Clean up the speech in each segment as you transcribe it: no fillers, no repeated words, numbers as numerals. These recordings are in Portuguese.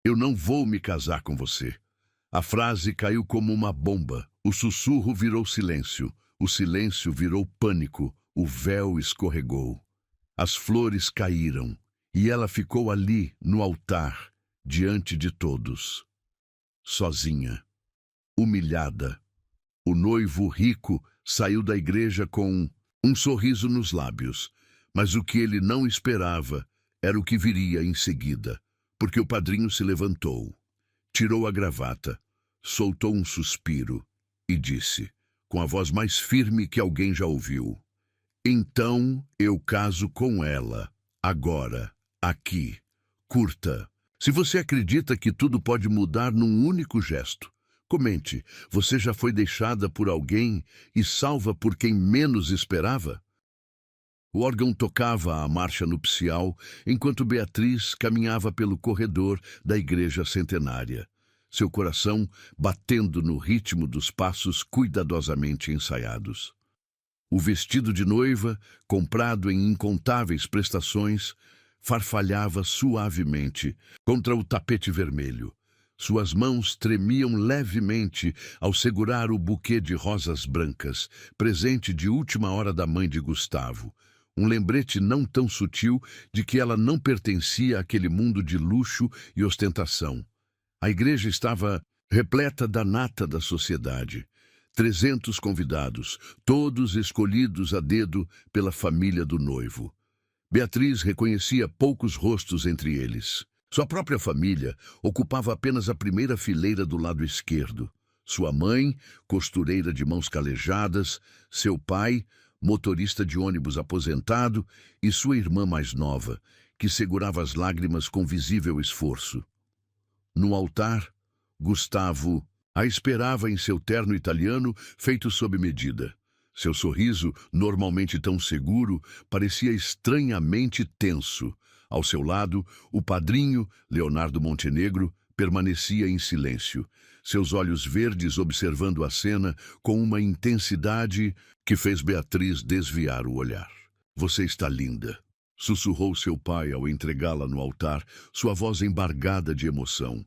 Eu não vou me casar com você. A frase caiu como uma bomba. O sussurro virou silêncio. O silêncio virou pânico. O véu escorregou. As flores caíram. E ela ficou ali, no altar, diante de todos. Sozinha. Humilhada. O noivo rico saiu da igreja com um sorriso nos lábios. Mas o que ele não esperava era o que viria em seguida. Porque o padrinho se levantou, tirou a gravata, soltou um suspiro e disse, com a voz mais firme que alguém já ouviu: "Então eu caso com ela, agora, aqui. Curta. Se você acredita que tudo pode mudar num único gesto, comente, você já foi deixada por alguém e salva por quem menos esperava?" O órgão tocava a marcha nupcial enquanto Beatriz caminhava pelo corredor da igreja centenária, seu coração batendo no ritmo dos passos cuidadosamente ensaiados. O vestido de noiva, comprado em incontáveis prestações, farfalhava suavemente contra o tapete vermelho. Suas mãos tremiam levemente ao segurar o buquê de rosas brancas, presente de última hora da mãe de Gustavo. Um lembrete não tão sutil de que ela não pertencia àquele mundo de luxo e ostentação. A igreja estava repleta da nata da sociedade. 300 convidados, todos escolhidos a dedo pela família do noivo. Beatriz reconhecia poucos rostos entre eles. Sua própria família ocupava apenas a primeira fileira do lado esquerdo. Sua mãe, costureira de mãos calejadas, seu pai, motorista de ônibus aposentado, e sua irmã mais nova, que segurava as lágrimas com visível esforço. No altar, Gustavo a esperava em seu terno italiano feito sob medida. Seu sorriso, normalmente tão seguro, parecia estranhamente tenso. Ao seu lado, o padrinho, Leonardo Montenegro, permanecia em silêncio, seus olhos verdes observando a cena com uma intensidade que fez Beatriz desviar o olhar. "Você está linda", sussurrou seu pai ao entregá-la no altar, sua voz embargada de emoção.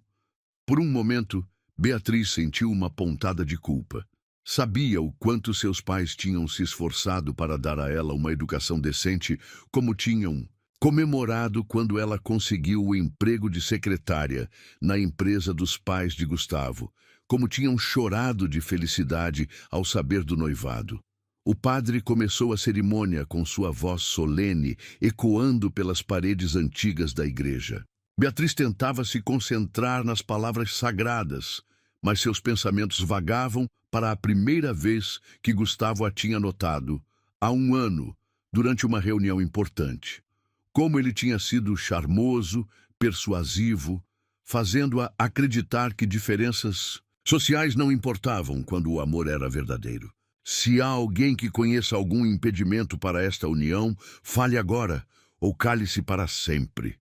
Por um momento, Beatriz sentiu uma pontada de culpa. Sabia o quanto seus pais tinham se esforçado para dar a ela uma educação decente, como tinham comemorado quando ela conseguiu o emprego de secretária na empresa dos pais de Gustavo, como tinham chorado de felicidade ao saber do noivado. O padre começou a cerimônia com sua voz solene, ecoando pelas paredes antigas da igreja. Beatriz tentava se concentrar nas palavras sagradas, mas seus pensamentos vagavam para a primeira vez que Gustavo a tinha notado, há um ano, durante uma reunião importante. Como ele tinha sido charmoso, persuasivo, fazendo-a acreditar que diferenças sociais não importavam quando o amor era verdadeiro. Se há alguém que conheça algum impedimento para esta união, fale agora, ou cale-se para sempre.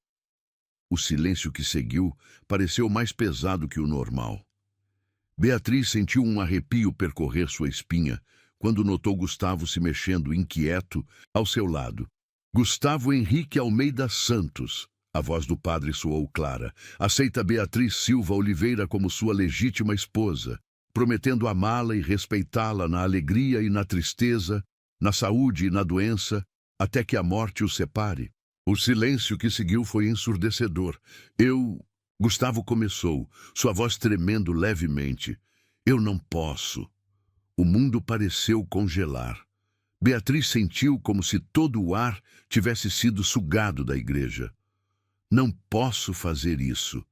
O silêncio que seguiu pareceu mais pesado que o normal. Beatriz sentiu um arrepio percorrer sua espinha quando notou Gustavo se mexendo inquieto ao seu lado. "Gustavo Henrique Almeida Santos", a voz do padre soou clara, "aceita Beatriz Silva Oliveira como sua legítima esposa, prometendo amá-la e respeitá-la na alegria e na tristeza, na saúde e na doença, até que a morte os separe." O silêncio que seguiu foi ensurdecedor. Gustavo começou, sua voz tremendo levemente. "Eu não posso." O mundo pareceu congelar. Beatriz sentiu como se todo o ar tivesse sido sugado da igreja. "Não posso fazer isso."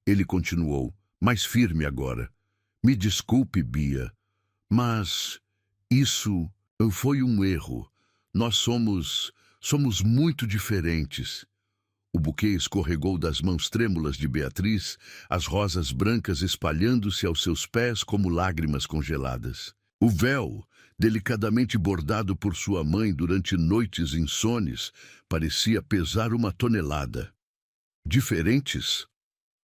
Ele continuou, mais firme agora. "Me desculpe, Bia, mas isso foi um erro. Nós somos muito diferentes." O buquê escorregou das mãos trêmulas de Beatriz, as rosas brancas espalhando-se aos seus pés como lágrimas congeladas. O véu, delicadamente bordado por sua mãe durante noites insones, parecia pesar uma tonelada. "Diferentes?"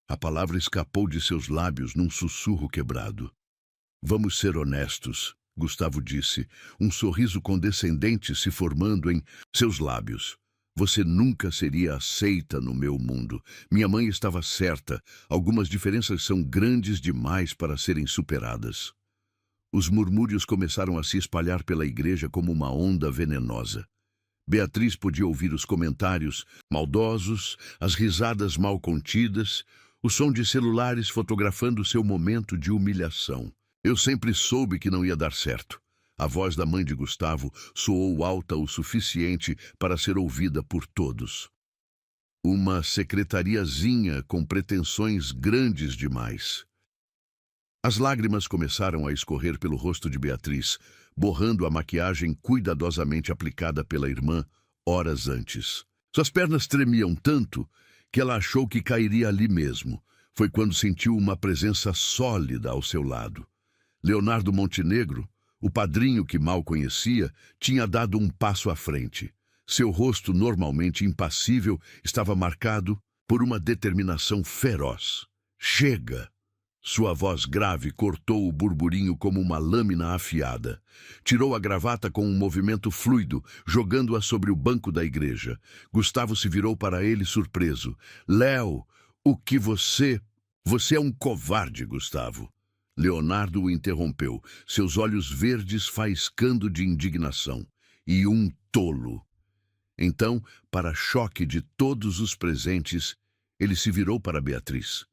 A palavra escapou de seus lábios num sussurro quebrado. "Vamos ser honestos", Gustavo disse, um sorriso condescendente se formando em seus lábios. Você nunca seria aceita no meu mundo. Minha mãe estava certa. Algumas diferenças são grandes demais para serem superadas. Os murmúrios começaram a se espalhar pela igreja como uma onda venenosa. Beatriz podia ouvir os comentários maldosos, as risadas mal contidas, o som de celulares fotografando seu momento de humilhação. Eu sempre soube que não ia dar certo. A voz da mãe de Gustavo soou alta o suficiente para ser ouvida por todos. Uma secretariazinha com pretensões grandes demais. As lágrimas começaram a escorrer pelo rosto de Beatriz, borrando a maquiagem cuidadosamente aplicada pela irmã horas antes. Suas pernas tremiam tanto que ela achou que cairia ali mesmo. Foi quando sentiu uma presença sólida ao seu lado. Leonardo Montenegro, o padrinho que mal conhecia, tinha dado um passo à frente. Seu rosto, normalmente impassível, estava marcado por uma determinação feroz. Chega! Sua voz grave cortou o burburinho como uma lâmina afiada. Tirou a gravata com um movimento fluido, jogando-a sobre o banco da igreja. Gustavo se virou para ele surpreso. Léo, o que você... Você é um covarde, Gustavo. Leonardo o interrompeu, seus olhos verdes faiscando de indignação. E um tolo. Então, para choque de todos os presentes, ele se virou para Beatriz.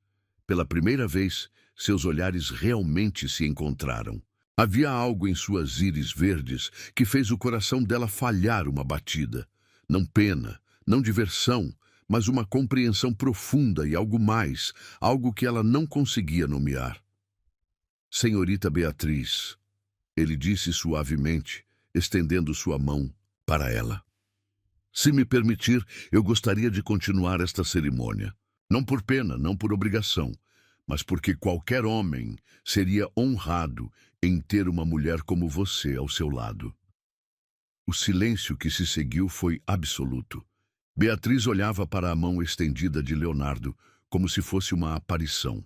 Pela primeira vez, seus olhares realmente se encontraram. Havia algo em suas íris verdes que fez o coração dela falhar uma batida. Não pena, não diversão, mas uma compreensão profunda e algo mais, algo que ela não conseguia nomear. Senhorita Beatriz, ele disse suavemente, estendendo sua mão para ela. Se me permitir, eu gostaria de continuar esta cerimônia. Não por pena, não por obrigação, mas porque qualquer homem seria honrado em ter uma mulher como você ao seu lado. O silêncio que se seguiu foi absoluto. Beatriz olhava para a mão estendida de Leonardo como se fosse uma aparição.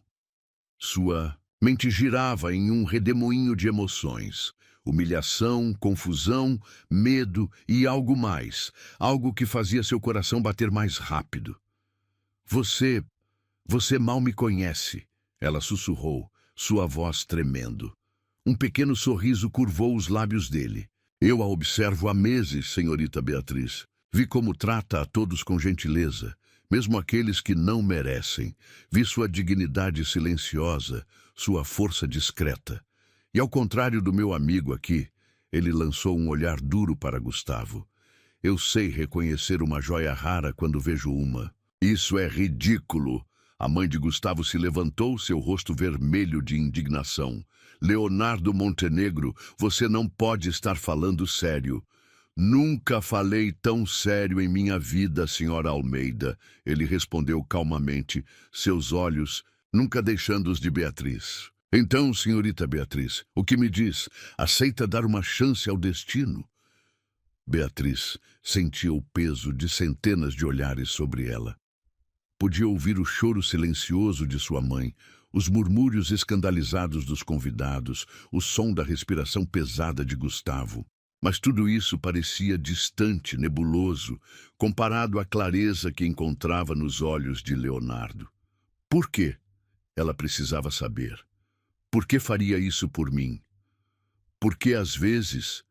Sua mente girava em um redemoinho de emoções. Humilhação, confusão, medo e algo mais. Algo que fazia seu coração bater mais rápido. Você mal me conhece, ela sussurrou, sua voz tremendo. Um pequeno sorriso curvou os lábios dele. Eu a observo há meses, senhorita Beatriz. Vi como trata a todos com gentileza, mesmo aqueles que não merecem. Vi sua dignidade silenciosa, sua força discreta. E ao contrário do meu amigo aqui, ele lançou um olhar duro para Gustavo. Eu sei reconhecer uma joia rara quando vejo uma. Isso é ridículo. A mãe de Gustavo se levantou, seu rosto vermelho de indignação. Leonardo Montenegro, você não pode estar falando sério. Nunca falei tão sério em minha vida, senhora Almeida. Ele respondeu calmamente, seus olhos nunca deixando-os de Beatriz. Então, senhorita Beatriz, o que me diz? Aceita dar uma chance ao destino? Beatriz sentia o peso de centenas de olhares sobre ela. Podia ouvir o choro silencioso de sua mãe, os murmúrios escandalizados dos convidados, o som da respiração pesada de Gustavo. Mas tudo isso parecia distante, nebuloso, comparado à clareza que encontrava nos olhos de Leonardo. Por quê? Ela precisava saber. Por que faria isso por mim? Porque às vezes,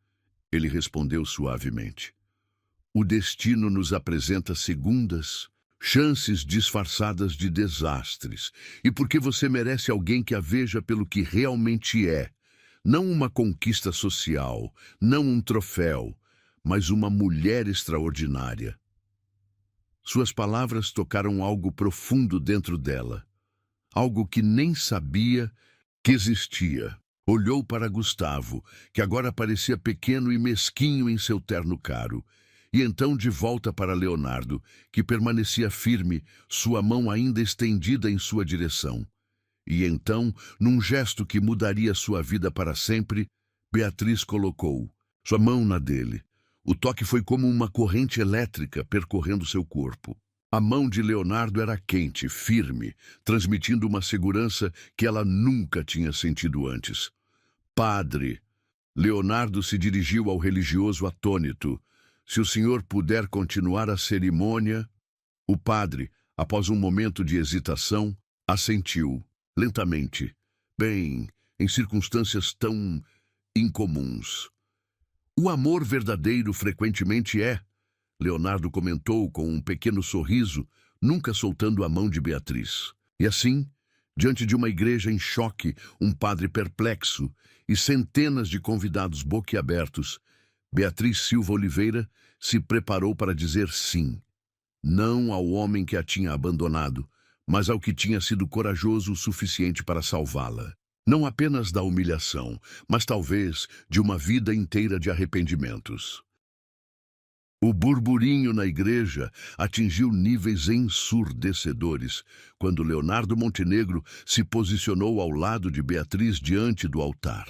ele respondeu suavemente, o destino nos apresenta segundas, chances disfarçadas de desastres, e porque você merece alguém que a veja pelo que realmente é, não uma conquista social, não um troféu, mas uma mulher extraordinária. Suas palavras tocaram algo profundo dentro dela, algo que nem sabia que existia. Olhou para Gustavo, que agora parecia pequeno e mesquinho em seu terno caro, e então de volta para Leonardo, que permanecia firme, sua mão ainda estendida em sua direção. E então, num gesto que mudaria sua vida para sempre, Beatriz colocou sua mão na dele. O toque foi como uma corrente elétrica percorrendo seu corpo. A mão de Leonardo era quente, firme, transmitindo uma segurança que ela nunca tinha sentido antes. Padre! Leonardo se dirigiu ao religioso atônito. Se o senhor puder continuar a cerimônia... O padre, após um momento de hesitação, assentiu, lentamente. Bem, em circunstâncias tão incomuns. O amor verdadeiro frequentemente é, Leonardo comentou com um pequeno sorriso, nunca soltando a mão de Beatriz. E assim, diante de uma igreja em choque, um padre perplexo e centenas de convidados boquiabertos, Beatriz Silva Oliveira se preparou para dizer sim. Não ao homem que a tinha abandonado, mas ao que tinha sido corajoso o suficiente para salvá-la. Não apenas da humilhação, mas talvez de uma vida inteira de arrependimentos. O burburinho na igreja atingiu níveis ensurdecedores quando Leonardo Montenegro se posicionou ao lado de Beatriz diante do altar.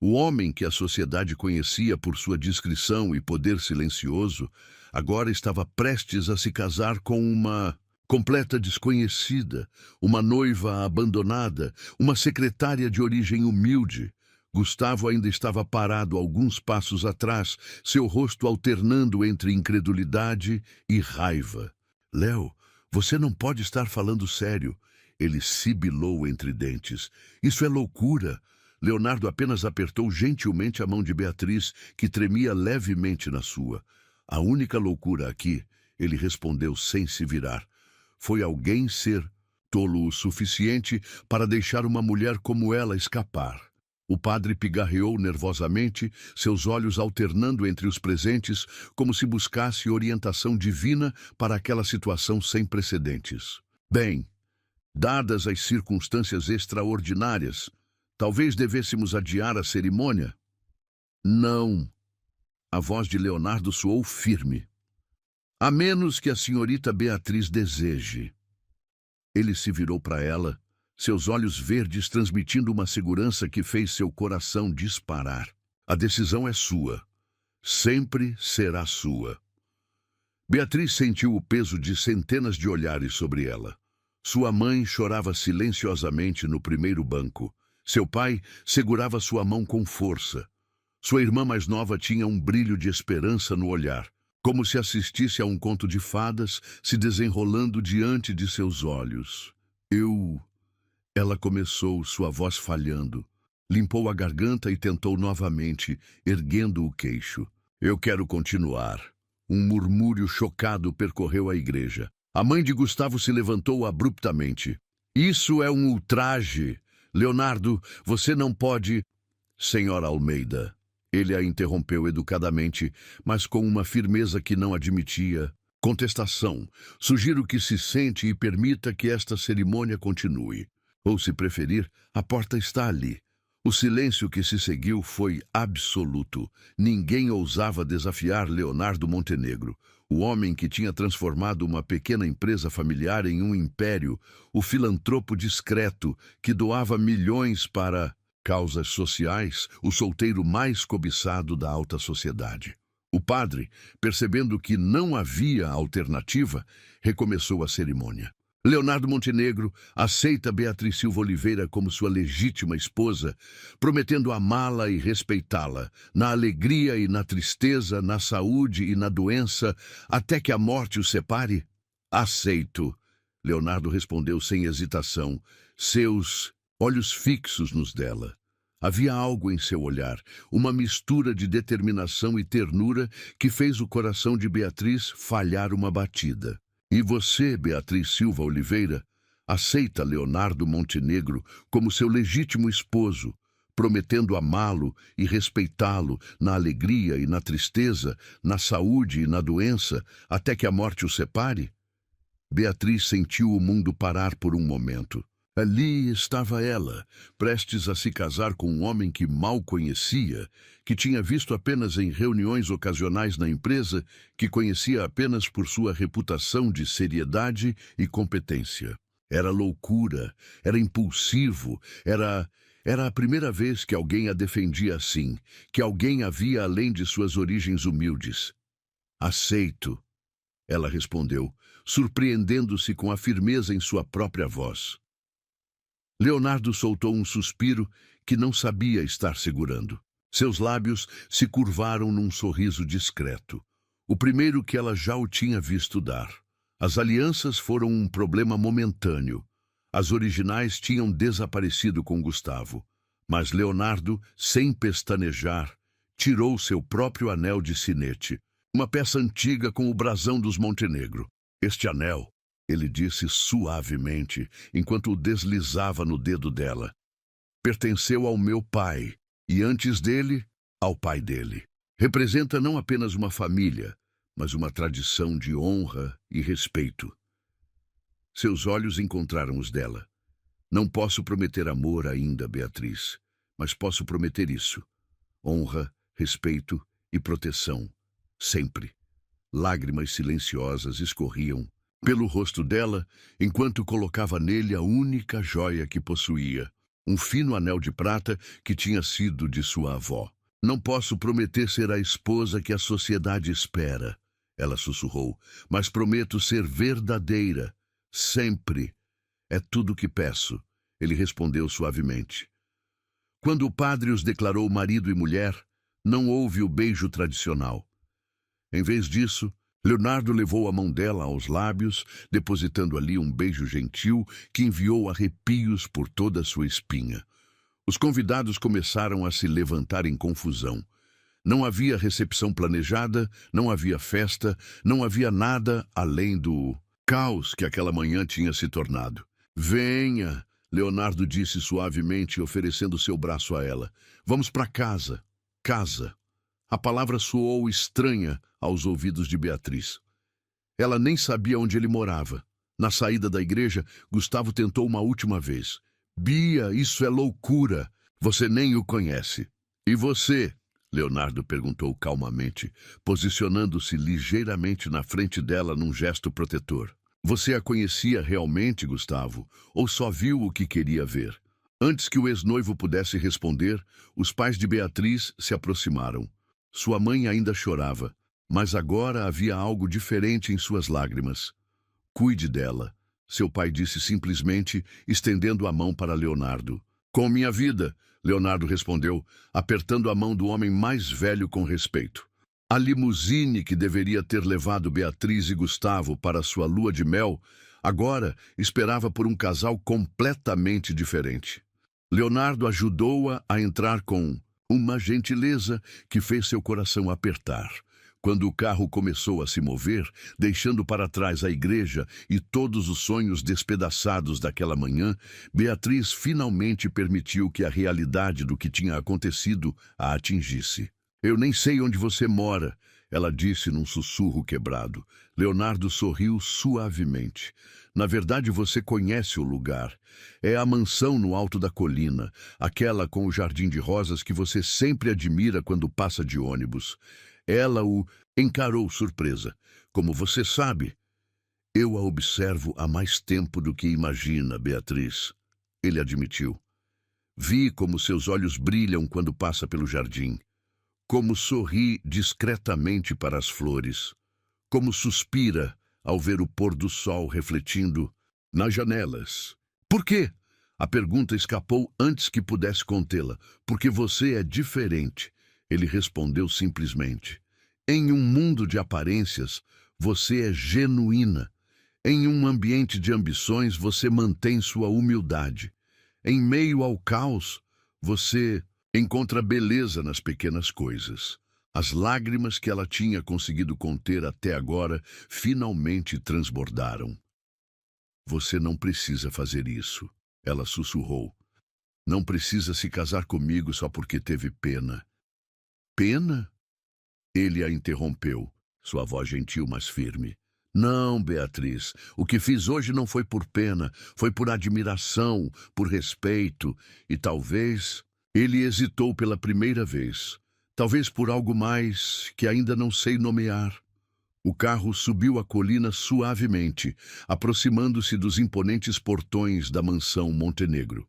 O homem que a sociedade conhecia por sua discrição e poder silencioso, agora estava prestes a se casar com uma completa desconhecida, uma noiva abandonada, uma secretária de origem humilde. Gustavo ainda estava parado alguns passos atrás, seu rosto alternando entre incredulidade e raiva. Léo, você não pode estar falando sério. Ele sibilou entre dentes. Isso é loucura. Leonardo apenas apertou gentilmente a mão de Beatriz, que tremia levemente na sua. A única loucura aqui, ele respondeu sem se virar, foi alguém ser tolo o suficiente para deixar uma mulher como ela escapar. O padre pigarreou nervosamente, seus olhos alternando entre os presentes, como se buscasse orientação divina para aquela situação sem precedentes. Bem, dadas as circunstâncias extraordinárias, talvez devêssemos adiar a cerimônia? Não. A voz de Leonardo soou firme. A menos que a senhorita Beatriz deseje. Ele se virou para ela, seus olhos verdes transmitindo uma segurança que fez seu coração disparar. A decisão é sua. Sempre será sua. Beatriz sentiu o peso de centenas de olhares sobre ela. Sua mãe chorava silenciosamente no primeiro banco. Seu pai segurava sua mão com força. Sua irmã mais nova tinha um brilho de esperança no olhar, como se assistisse a um conto de fadas se desenrolando diante de seus olhos. Ela começou, sua voz falhando. Limpou a garganta e tentou novamente, erguendo o queixo. Eu quero continuar. Um murmúrio chocado percorreu a igreja. A mãe de Gustavo se levantou abruptamente. Isso é um ultraje. Leonardo, você não pode... Senhora Almeida. Ele a interrompeu educadamente, mas com uma firmeza que não admitia contestação. Sugiro que se sente e permita que esta cerimônia continue. Ou, se preferir, a porta está ali. O silêncio que se seguiu foi absoluto. Ninguém ousava desafiar Leonardo Montenegro, o homem que tinha transformado uma pequena empresa familiar em um império, o filantropo discreto que doava milhões para causas sociais, o solteiro mais cobiçado da alta sociedade. O padre, percebendo que não havia alternativa, recomeçou a cerimônia. Leonardo Montenegro aceita Beatriz Silva Oliveira como sua legítima esposa, prometendo amá-la e respeitá-la, na alegria e na tristeza, na saúde e na doença, até que a morte os separe? Aceito, Leonardo respondeu sem hesitação, seus olhos fixos nos dela. Havia algo em seu olhar, uma mistura de determinação e ternura que fez o coração de Beatriz falhar uma batida. E você, Beatriz Silva Oliveira, aceita Leonardo Montenegro como seu legítimo esposo, prometendo amá-lo e respeitá-lo na alegria e na tristeza, na saúde e na doença, até que a morte o separe? Beatriz sentiu o mundo parar por um momento. Ali estava ela, prestes a se casar com um homem que mal conhecia, que tinha visto apenas em reuniões ocasionais na empresa, que conhecia apenas por sua reputação de seriedade e competência. Era loucura, era impulsivo, era a primeira vez que alguém a defendia assim, que alguém a via além de suas origens humildes. Aceito, ela respondeu, surpreendendo-se com a firmeza em sua própria voz. Leonardo soltou um suspiro que não sabia estar segurando. Seus lábios se curvaram num sorriso discreto. O primeiro que ela já o tinha visto dar. As alianças foram um problema momentâneo. As originais tinham desaparecido com Gustavo. Mas Leonardo, sem pestanejar, tirou seu próprio anel de sinete, uma peça antiga com o brasão dos Montenegro. Este anel, ele disse suavemente, enquanto o deslizava no dedo dela, pertenceu ao meu pai, e antes dele, ao pai dele. Representa não apenas uma família, mas uma tradição de honra e respeito. Seus olhos encontraram os dela. Não posso prometer amor ainda, Beatriz, mas posso prometer isso. Honra, respeito e proteção. Sempre. Lágrimas silenciosas escorriam pelo rosto dela, enquanto colocava nele a única joia que possuía, um fino anel de prata que tinha sido de sua avó. Não posso prometer ser a esposa que a sociedade espera, ela sussurrou, mas prometo ser verdadeira, sempre. É tudo o que peço, ele respondeu suavemente. Quando o padre os declarou marido e mulher, não houve o beijo tradicional. Em vez disso, Leonardo levou a mão dela aos lábios, depositando ali um beijo gentil que enviou arrepios por toda a sua espinha. Os convidados começaram a se levantar em confusão. Não havia recepção planejada, não havia festa, não havia nada além do caos que aquela manhã tinha se tornado. Venha, Leonardo disse suavemente, oferecendo seu braço a ela. Vamos para casa. Casa. A palavra soou estranha aos ouvidos de Beatriz. Ela nem sabia onde ele morava. Na saída da igreja, Gustavo tentou uma última vez. Bia, isso é loucura. Você nem o conhece. E você? Leonardo perguntou calmamente, posicionando-se ligeiramente na frente dela num gesto protetor. Você a conhecia realmente, Gustavo, ou só viu o que queria ver? Antes que o ex-noivo pudesse responder, os pais de Beatriz se aproximaram. Sua mãe ainda chorava, mas agora havia algo diferente em suas lágrimas. Cuide dela, seu pai disse simplesmente, estendendo a mão para Leonardo. Com minha vida, Leonardo respondeu, apertando a mão do homem mais velho com respeito. A limusine que deveria ter levado Beatriz e Gustavo para sua lua de mel, agora esperava por um casal completamente diferente. Leonardo ajudou-a a entrar com uma gentileza que fez seu coração apertar. Quando o carro começou a se mover, deixando para trás a igreja e todos os sonhos despedaçados daquela manhã, Beatriz finalmente permitiu que a realidade do que tinha acontecido a atingisse. Eu nem sei onde você mora, ela disse num sussurro quebrado. Leonardo sorriu suavemente. Na verdade, você conhece o lugar. É a mansão no alto da colina, aquela com o jardim de rosas que você sempre admira quando passa de ônibus. Ela o encarou surpresa. Como você sabe, eu a observo há mais tempo do que imagina, Beatriz. Ele admitiu. Vi como seus olhos brilham quando passa pelo jardim. Como sorri discretamente para as flores. Como suspira ao ver o pôr do sol refletindo nas janelas. Por quê? A pergunta escapou antes que pudesse contê-la. Porque você é diferente. Ele respondeu simplesmente. Em um mundo de aparências, você é genuína. Em um ambiente de ambições, você mantém sua humildade. Em meio ao caos, você encontra beleza nas pequenas coisas. As lágrimas que ela tinha conseguido conter até agora finalmente transbordaram. Você não precisa fazer isso, ela sussurrou. Não precisa se casar comigo só porque teve pena. Pena? Ele a interrompeu, sua voz gentil, mas firme. Não, Beatriz, o que fiz hoje não foi por pena, foi por admiração, por respeito e talvez... Ele hesitou pela primeira vez, talvez por algo mais que ainda não sei nomear. O carro subiu a colina suavemente, aproximando-se dos imponentes portões da mansão Montenegro.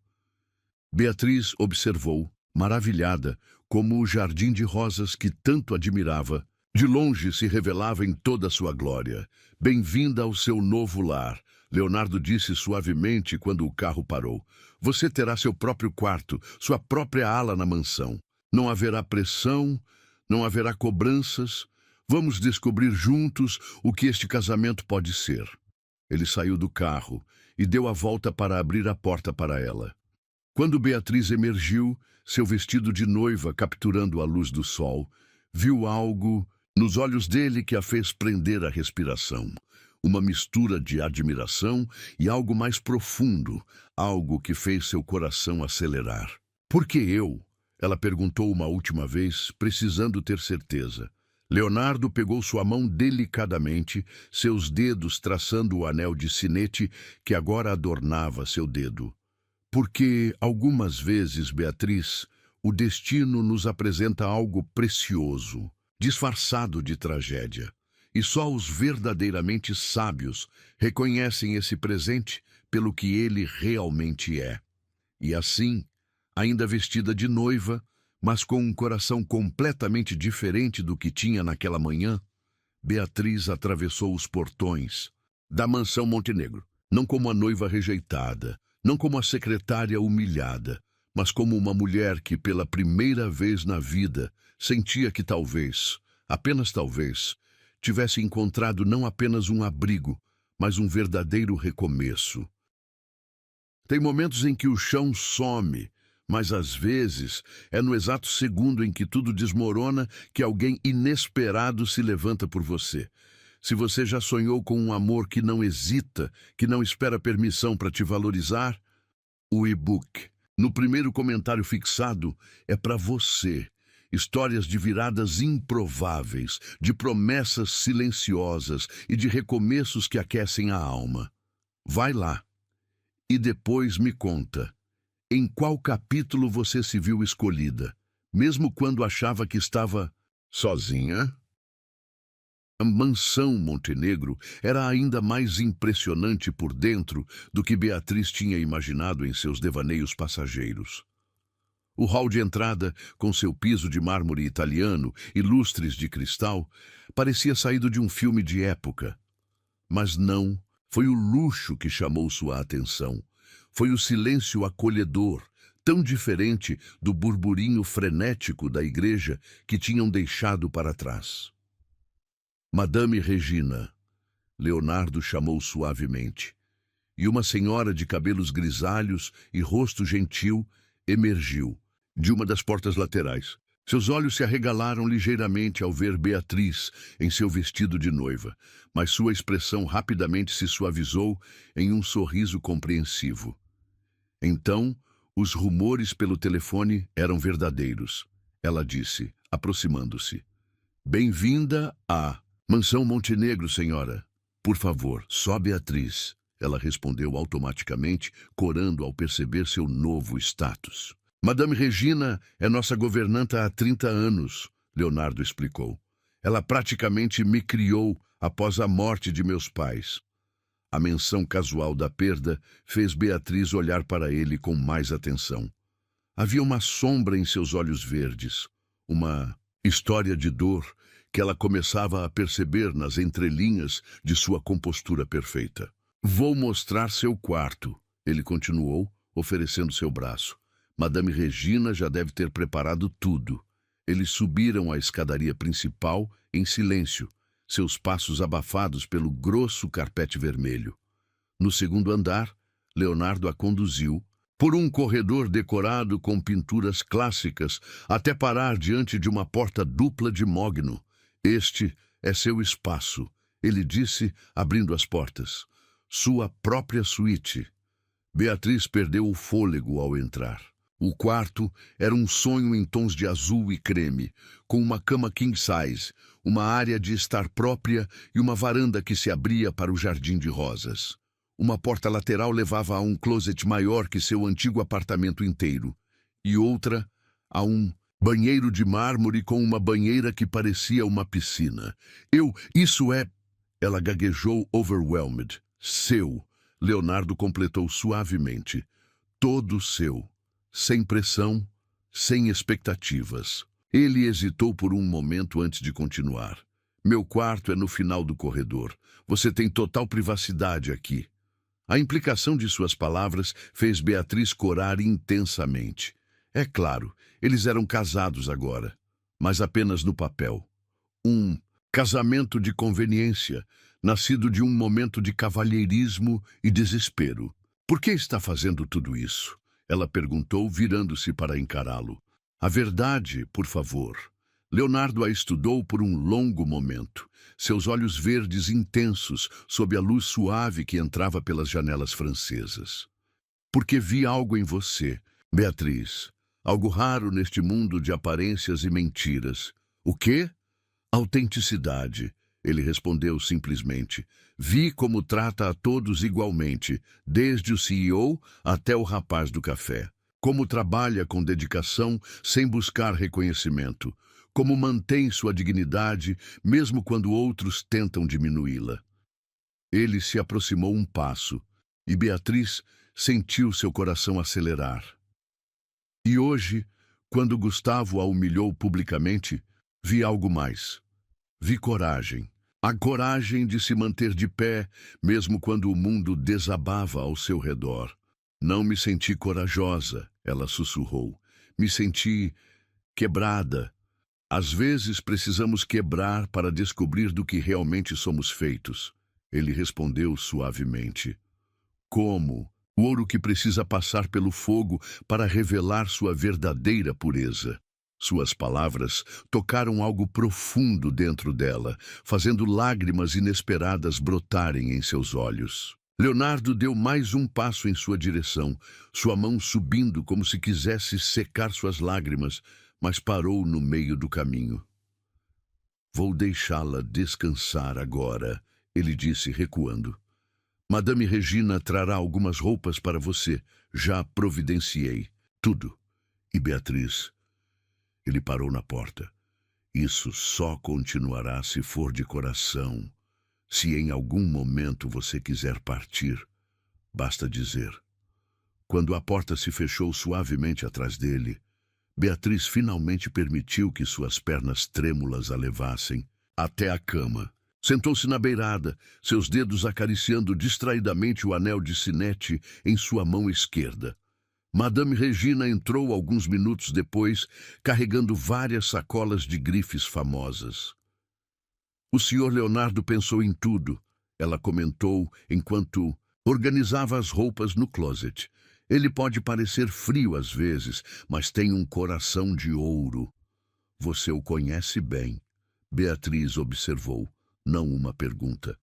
Beatriz observou, maravilhada, como o jardim de rosas que tanto admirava, de longe se revelava em toda a sua glória. Bem-vinda ao seu novo lar, Leonardo disse suavemente quando o carro parou. Você terá seu próprio quarto, sua própria ala na mansão. Não haverá pressão, não haverá cobranças. Vamos descobrir juntos o que este casamento pode ser. Ele saiu do carro e deu a volta para abrir a porta para ela. Quando Beatriz emergiu, seu vestido de noiva capturando a luz do sol, viu algo nos olhos dele que a fez prender a respiração. Uma mistura de admiração e algo mais profundo, algo que fez seu coração acelerar. Por que eu? Ela perguntou uma última vez, precisando ter certeza. Leonardo pegou sua mão delicadamente, seus dedos traçando o anel de sinete que agora adornava seu dedo. Porque, algumas vezes, Beatriz, o destino nos apresenta algo precioso, disfarçado de tragédia. E só os verdadeiramente sábios reconhecem esse presente pelo que ele realmente é. E assim, ainda vestida de noiva, mas com um coração completamente diferente do que tinha naquela manhã, Beatriz atravessou os portões da mansão Montenegro, não como a noiva rejeitada, não como a secretária humilhada, mas como uma mulher que, pela primeira vez na vida, sentia que talvez, apenas talvez, tivesse encontrado não apenas um abrigo, mas um verdadeiro recomeço. Tem momentos em que o chão some, mas às vezes é no exato segundo em que tudo desmorona que alguém inesperado se levanta por você. Se você já sonhou com um amor que não hesita, que não espera permissão para te valorizar, o e-book, no primeiro comentário fixado, é para você. Histórias de viradas improváveis, de promessas silenciosas e de recomeços que aquecem a alma. Vai lá e depois me conta. Em qual capítulo você se viu escolhida, mesmo quando achava que estava sozinha? A mansão Montenegro era ainda mais impressionante por dentro do que Beatriz tinha imaginado em seus devaneios passageiros. O hall de entrada, com seu piso de mármore italiano e lustres de cristal, parecia saído de um filme de época. Mas não, foi o luxo que chamou sua atenção. Foi o silêncio acolhedor, tão diferente do burburinho frenético da igreja que tinham deixado para trás. Madame Regina, Leonardo chamou suavemente, e uma senhora de cabelos grisalhos e rosto gentil emergiu de uma das portas laterais. Seus olhos se arregalaram ligeiramente ao ver Beatriz em seu vestido de noiva, mas sua expressão rapidamente se suavizou em um sorriso compreensivo. Então, os rumores pelo telefone eram verdadeiros. Ela disse, aproximando-se. Bem-vinda à Mansão Montenegro, senhora. Por favor, só Beatriz. Ela respondeu automaticamente, corando ao perceber seu novo status. Madame Regina é nossa governanta há 30 anos, Leonardo explicou. Ela praticamente me criou após a morte de meus pais. A menção casual da perda fez Beatriz olhar para ele com mais atenção. Havia uma sombra em seus olhos verdes, uma história de dor que ela começava a perceber nas entrelinhas de sua compostura perfeita. Vou mostrar seu quarto, ele continuou, oferecendo seu braço. Madame Regina já deve ter preparado tudo. Eles subiram a escadaria principal em silêncio, seus passos abafados pelo grosso carpete vermelho. No segundo andar, Leonardo a conduziu por um corredor decorado com pinturas clássicas até parar diante de uma porta dupla de mogno. Este é seu espaço, ele disse, abrindo as portas. Sua própria suíte. Beatriz perdeu o fôlego ao entrar. O quarto era um sonho em tons de azul e creme, com uma cama king size, uma área de estar própria e uma varanda que se abria para o jardim de rosas. Uma porta lateral levava a um closet maior que seu antigo apartamento inteiro, e outra a um banheiro de mármore com uma banheira que parecia uma piscina. Isso é... Ela gaguejou overwhelmed. Seu, Leonardo completou suavemente. Todo seu. Sem pressão, sem expectativas. Ele hesitou por um momento antes de continuar. Meu quarto é no final do corredor. Você tem total privacidade aqui. A implicação de suas palavras fez Beatriz corar intensamente. É claro, eles eram casados agora, mas apenas no papel. Um Casamento de conveniência, nascido de um momento de cavalheirismo e desespero. Por que está fazendo tudo isso? Ela perguntou, virando-se para encará-lo. A verdade, por favor. Leonardo a estudou por um longo momento, seus olhos verdes intensos sob a luz suave que entrava pelas janelas francesas. Porque vi algo em você, Beatriz, algo raro neste mundo de aparências e mentiras. O quê? Autenticidade, ele respondeu simplesmente. Vi como trata a todos igualmente, desde o CEO até o rapaz do café. Como trabalha com dedicação sem buscar reconhecimento. Como mantém sua dignidade, mesmo quando outros tentam diminuí-la. Ele se aproximou um passo, e Beatriz sentiu seu coração acelerar. E hoje, quando Gustavo a humilhou publicamente, vi algo mais. Vi coragem. A coragem de se manter de pé, mesmo quando o mundo desabava ao seu redor. Não me senti corajosa, ela sussurrou. Me senti quebrada. Às vezes precisamos quebrar para descobrir do que realmente somos feitos. Ele respondeu suavemente. Como? O ouro que precisa passar pelo fogo para revelar sua verdadeira pureza. Suas palavras tocaram algo profundo dentro dela, fazendo lágrimas inesperadas brotarem em seus olhos. Leonardo deu mais um passo em sua direção, sua mão subindo como se quisesse secar suas lágrimas, mas parou no meio do caminho. Vou deixá-la descansar agora, ele disse, recuando. Madame Regina trará algumas roupas para você. Já providenciei. Tudo. E Beatriz... Ele parou na porta. Isso só continuará se for de coração. Se em algum momento você quiser partir, basta dizer. Quando a porta se fechou suavemente atrás dele, Beatriz finalmente permitiu que suas pernas trêmulas a levassem até a cama. Sentou-se na beirada, seus dedos acariciando distraidamente o anel de sinete em sua mão esquerda. Madame Regina entrou alguns minutos depois, carregando várias sacolas de grifes famosas. O Sr. Leonardo pensou em tudo, ela comentou enquanto organizava as roupas no closet. Ele pode parecer frio às vezes, mas tem um coração de ouro. Você o conhece bem, Beatriz observou, não uma pergunta.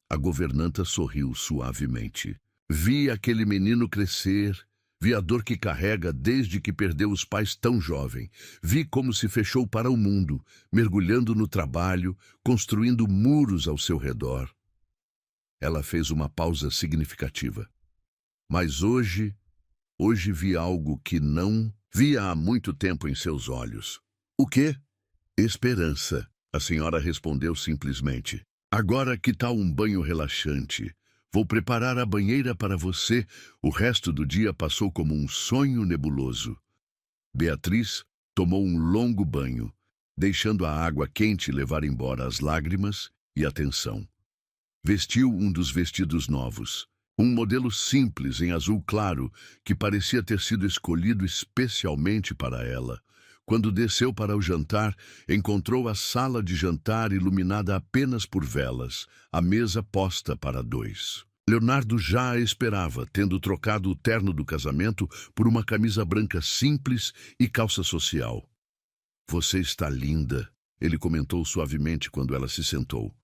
A governanta sorriu suavemente. Vi aquele menino crescer. Vi a dor que carrega desde que perdeu os pais tão jovem. Vi como se fechou para o mundo, mergulhando no trabalho, construindo muros ao seu redor. Ela fez uma pausa significativa. Mas hoje vi algo que não via há muito tempo em seus olhos. O quê? Esperança, a senhora respondeu simplesmente. Agora que tal um banho relaxante? Vou preparar a banheira para você. O resto do dia passou como um sonho nebuloso. Beatriz tomou um longo banho, deixando a água quente levar embora as lágrimas e a tensão. Vestiu um dos vestidos novos, um modelo simples em azul claro que parecia ter sido escolhido especialmente para ela. Quando desceu para o jantar, encontrou a sala de jantar iluminada apenas por velas, a mesa posta para dois. Leonardo já a esperava, tendo trocado o terno do casamento por uma camisa branca simples e calça social. Você está linda, ele comentou suavemente quando ela se sentou.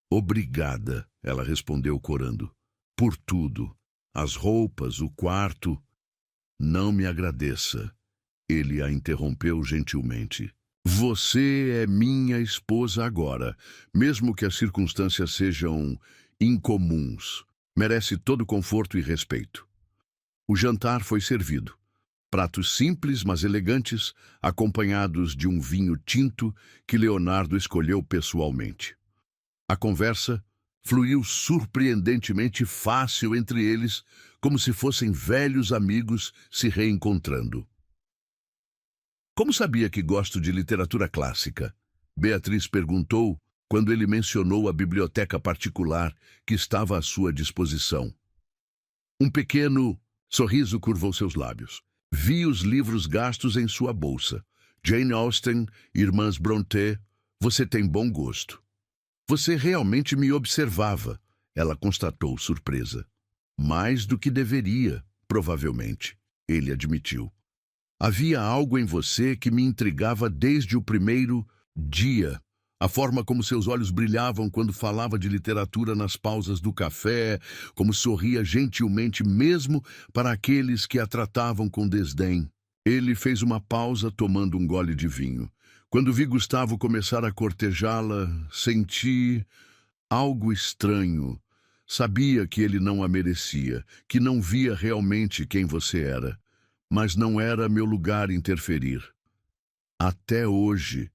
Obrigada, ela respondeu corando. Por tudo. As roupas, o quarto. Não me agradeça. Ele a interrompeu gentilmente. Você é minha esposa agora, mesmo que as circunstâncias sejam incomuns. Merece todo conforto e respeito. O jantar foi servido. Pratos simples, mas elegantes, acompanhados de um vinho tinto que Leonardo escolheu pessoalmente. A conversa fluiu surpreendentemente fácil entre eles, como se fossem velhos amigos se reencontrando. Como sabia que gosto de literatura clássica? Beatriz perguntou quando ele mencionou a biblioteca particular que estava à sua disposição. Um pequeno sorriso curvou seus lábios. Vi os livros gastos em sua bolsa. Jane Austen, Irmãs Brontë, você tem bom gosto. Você realmente me observava, ela constatou, surpresa. Mais do que deveria, provavelmente, ele admitiu. Havia algo em você que me intrigava desde o primeiro dia. A forma como seus olhos brilhavam quando falava de literatura nas pausas do café, como sorria gentilmente mesmo para aqueles que a tratavam com desdém. Ele fez uma pausa tomando um gole de vinho. Quando vi Gustavo começar a cortejá-la, senti algo estranho. Sabia que ele não a merecia, que não via realmente quem você era. Mas não era meu lugar interferir. Até hoje,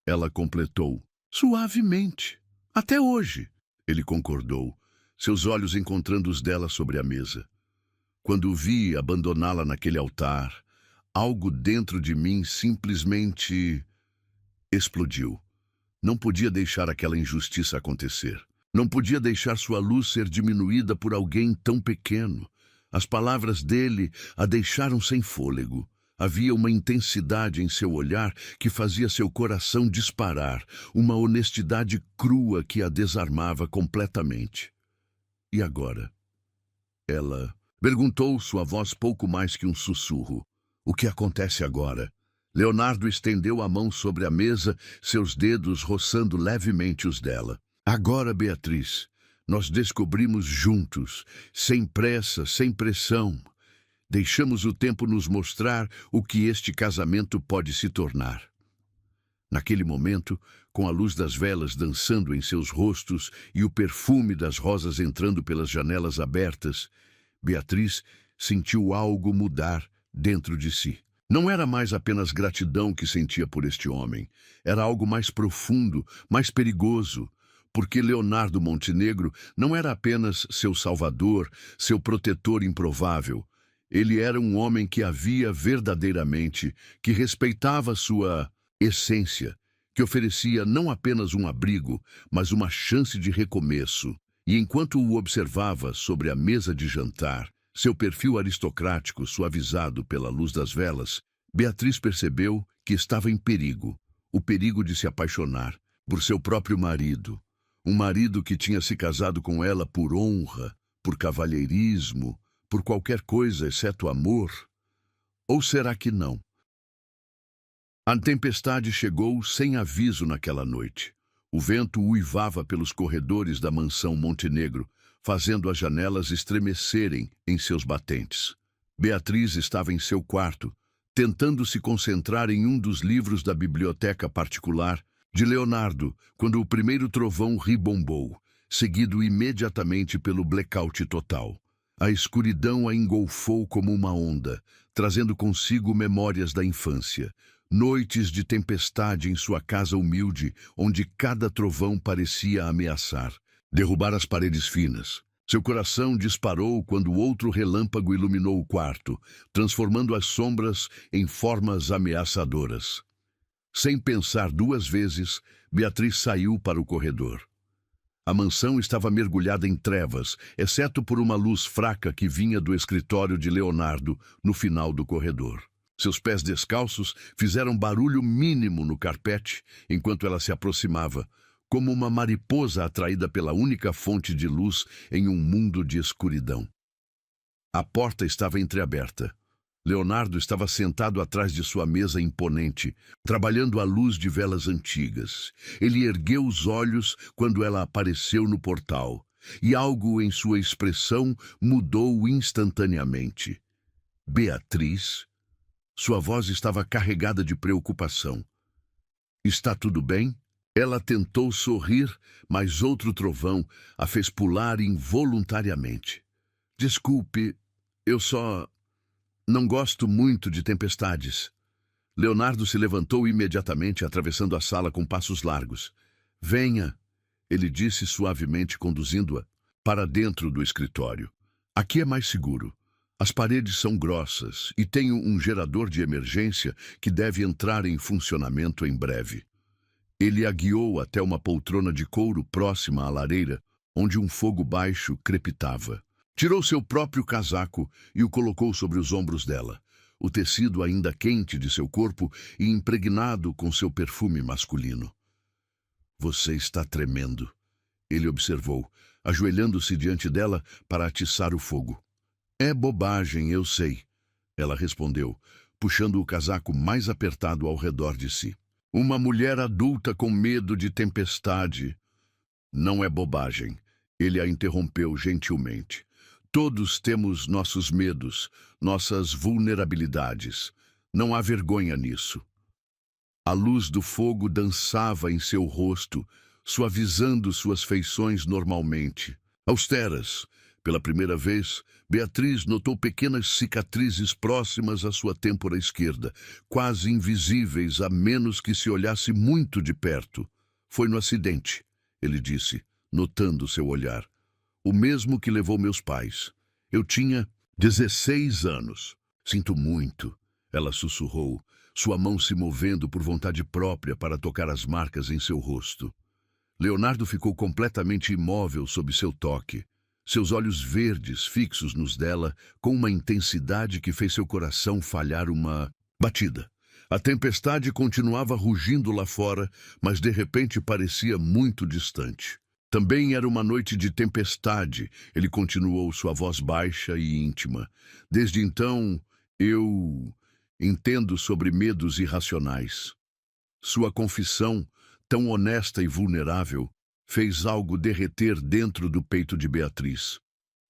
ela completou, suavemente. Até hoje, ele concordou, seus olhos encontrando os dela sobre a mesa. Quando o vi abandoná-la naquele altar, algo dentro de mim simplesmente explodiu. Não podia deixar aquela injustiça acontecer. Não podia deixar sua luz ser diminuída por alguém tão pequeno. As palavras dele a deixaram sem fôlego. Havia uma intensidade em seu olhar que fazia seu coração disparar, uma honestidade crua que a desarmava completamente. E agora? Ela perguntou, sua voz pouco mais que um sussurro. O que acontece agora? Leonardo estendeu a mão sobre a mesa, seus dedos roçando levemente os dela. Agora, Beatriz, nós descobrimos juntos, sem pressa, sem pressão. Deixamos o tempo nos mostrar o que este casamento pode se tornar. Naquele momento, com a luz das velas dançando em seus rostos e o perfume das rosas entrando pelas janelas abertas, Beatriz sentiu algo mudar dentro de si. Não era mais apenas gratidão que sentia por este homem. Era algo mais profundo, mais perigoso. Porque Leonardo Montenegro não era apenas seu salvador, seu protetor improvável. Ele era um homem que a via verdadeiramente, que respeitava sua essência, que oferecia não apenas um abrigo, mas uma chance de recomeço. E enquanto o observava sobre a mesa de jantar, seu perfil aristocrático suavizado pela luz das velas, Beatriz percebeu que estava em perigo, o perigo de se apaixonar por seu próprio marido. Um marido que tinha se casado com ela por honra, por cavalheirismo, por qualquer coisa exceto amor? Ou será que não? A tempestade chegou sem aviso naquela noite. O vento uivava pelos corredores da mansão Montenegro, fazendo as janelas estremecerem em seus batentes. Beatriz estava em seu quarto, tentando se concentrar em um dos livros da biblioteca particular de Leonardo, quando o primeiro trovão ribombou, seguido imediatamente pelo blackout total. A escuridão a engolfou como uma onda, trazendo consigo memórias da infância. Noites de tempestade em sua casa humilde, onde cada trovão parecia ameaçar, derrubar as paredes finas. Seu coração disparou quando outro relâmpago iluminou o quarto, transformando as sombras em formas ameaçadoras. Sem pensar duas vezes, Beatriz saiu para o corredor. A mansão estava mergulhada em trevas, exceto por uma luz fraca que vinha do escritório de Leonardo no final do corredor. Seus pés descalços fizeram barulho mínimo no carpete enquanto ela se aproximava, como uma mariposa atraída pela única fonte de luz em um mundo de escuridão. A porta estava entreaberta. Leonardo estava sentado atrás de sua mesa imponente, trabalhando à luz de velas antigas. Ele ergueu os olhos quando ela apareceu no portal, e algo em sua expressão mudou instantaneamente. Beatriz? Sua voz estava carregada de preocupação. Está tudo bem? Ela tentou sorrir, mas outro trovão a fez pular involuntariamente. Desculpe, eu só não gosto muito de tempestades. Leonardo se levantou imediatamente, atravessando a sala com passos largos. Venha, ele disse suavemente, conduzindo-a para dentro do escritório. Aqui é mais seguro. As paredes são grossas e tenho um gerador de emergência que deve entrar em funcionamento em breve. Ele a guiou até uma poltrona de couro próxima à lareira, onde um fogo baixo crepitava. Tirou seu próprio casaco e o colocou sobre os ombros dela, o tecido ainda quente de seu corpo e impregnado com seu perfume masculino. Você está tremendo. ele observou, ajoelhando-se diante dela para atiçar o fogo. É bobagem, eu sei, ela respondeu, puxando o casaco mais apertado ao redor de si. Uma mulher adulta com medo de tempestade. Não é bobagem, ele a interrompeu gentilmente. Todos temos nossos medos, nossas vulnerabilidades. Não há vergonha nisso. A luz do fogo dançava em seu rosto, suavizando suas feições normalmente. Austeras. Pela primeira vez, Beatriz notou pequenas cicatrizes próximas à sua têmpora esquerda, quase invisíveis a menos que se olhasse muito de perto. Foi no acidente, ele disse, notando seu olhar. O mesmo que levou meus pais. Eu tinha 16 anos. Sinto muito, ela sussurrou, sua mão se movendo por vontade própria para tocar as marcas em seu rosto. Leonardo ficou completamente imóvel sob seu toque. Seus olhos verdes fixos nos dela, com uma intensidade que fez seu coração falhar uma batida. A tempestade continuava rugindo lá fora, mas de repente parecia muito distante. Também era uma noite de tempestade, ele continuou, sua voz baixa e íntima. Desde então, eu entendo sobre medos irracionais. Sua confissão, tão honesta e vulnerável, fez algo derreter dentro do peito de Beatriz.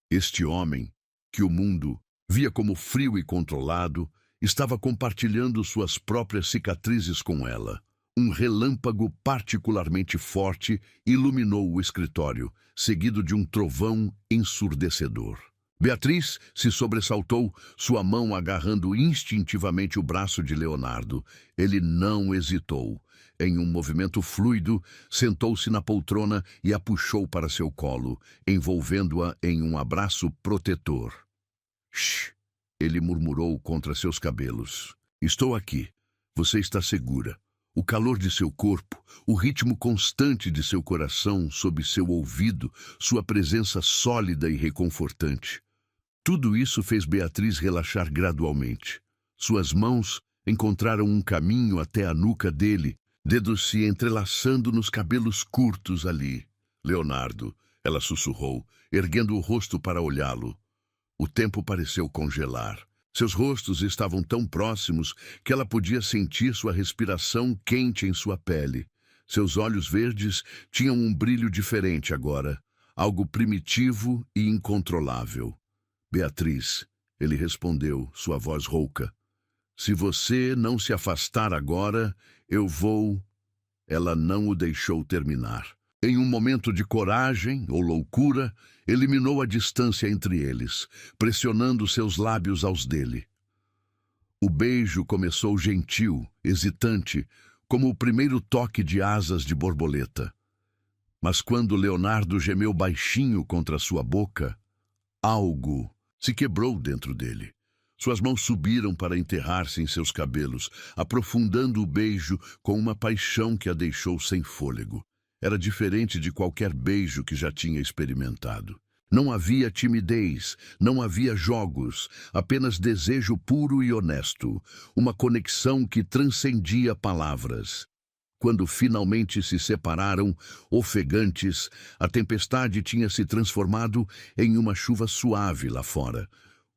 Este homem, que o mundo via como frio e controlado, estava compartilhando suas próprias cicatrizes com ela. Um relâmpago particularmente forte iluminou o escritório, seguido de um trovão ensurdecedor. Beatriz se sobressaltou, sua mão agarrando instintivamente o braço de Leonardo. Ele não hesitou. Em um movimento fluido, sentou-se na poltrona e a puxou para seu colo, envolvendo-a em um abraço protetor. Shh! Ele murmurou contra seus cabelos. Estou aqui. Você está segura. O calor de seu corpo, o ritmo constante de seu coração sob seu ouvido, sua presença sólida e reconfortante. Tudo isso fez Beatriz relaxar gradualmente. Suas mãos encontraram um caminho até a nuca dele, dedos se entrelaçando nos cabelos curtos ali. Leonardo, ela sussurrou, erguendo o rosto para olhá-lo. O tempo pareceu congelar. Seus rostos estavam tão próximos que ela podia sentir sua respiração quente em sua pele. Seus olhos verdes tinham um brilho diferente agora, algo primitivo e incontrolável. Beatriz, ele respondeu, sua voz rouca. Se você não se afastar agora, eu vou... Ela não o deixou terminar. Em um momento de coragem ou loucura, eliminou a distância entre eles, pressionando seus lábios aos dele. O beijo começou gentil, hesitante, como o primeiro toque de asas de borboleta. Mas quando Leonardo gemeu baixinho contra sua boca, algo se quebrou dentro dele. Suas mãos subiram para enterrar-se em seus cabelos, aprofundando o beijo com uma paixão que a deixou sem fôlego. Era diferente de qualquer beijo que já tinha experimentado. Não havia timidez, não havia jogos, apenas desejo puro e honesto, uma conexão que transcendia palavras. Quando finalmente se separaram, ofegantes, a tempestade tinha se transformado em uma chuva suave lá fora.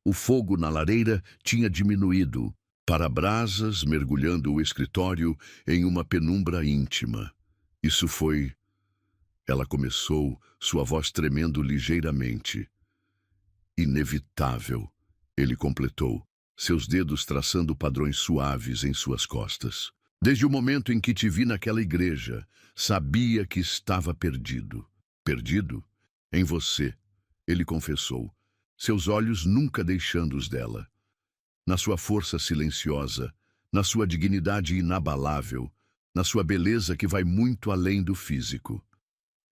O fogo na lareira tinha diminuído, para brasas mergulhando o escritório em uma penumbra íntima. Isso foi... Ela começou, sua voz tremendo ligeiramente. Inevitável, ele completou, seus dedos traçando padrões suaves em suas costas. Desde o momento em que te vi naquela igreja, sabia que estava perdido. Perdido? Em você, ele confessou, seus olhos nunca deixando os dela. Na sua força silenciosa, na sua dignidade inabalável, na sua beleza que vai muito além do físico.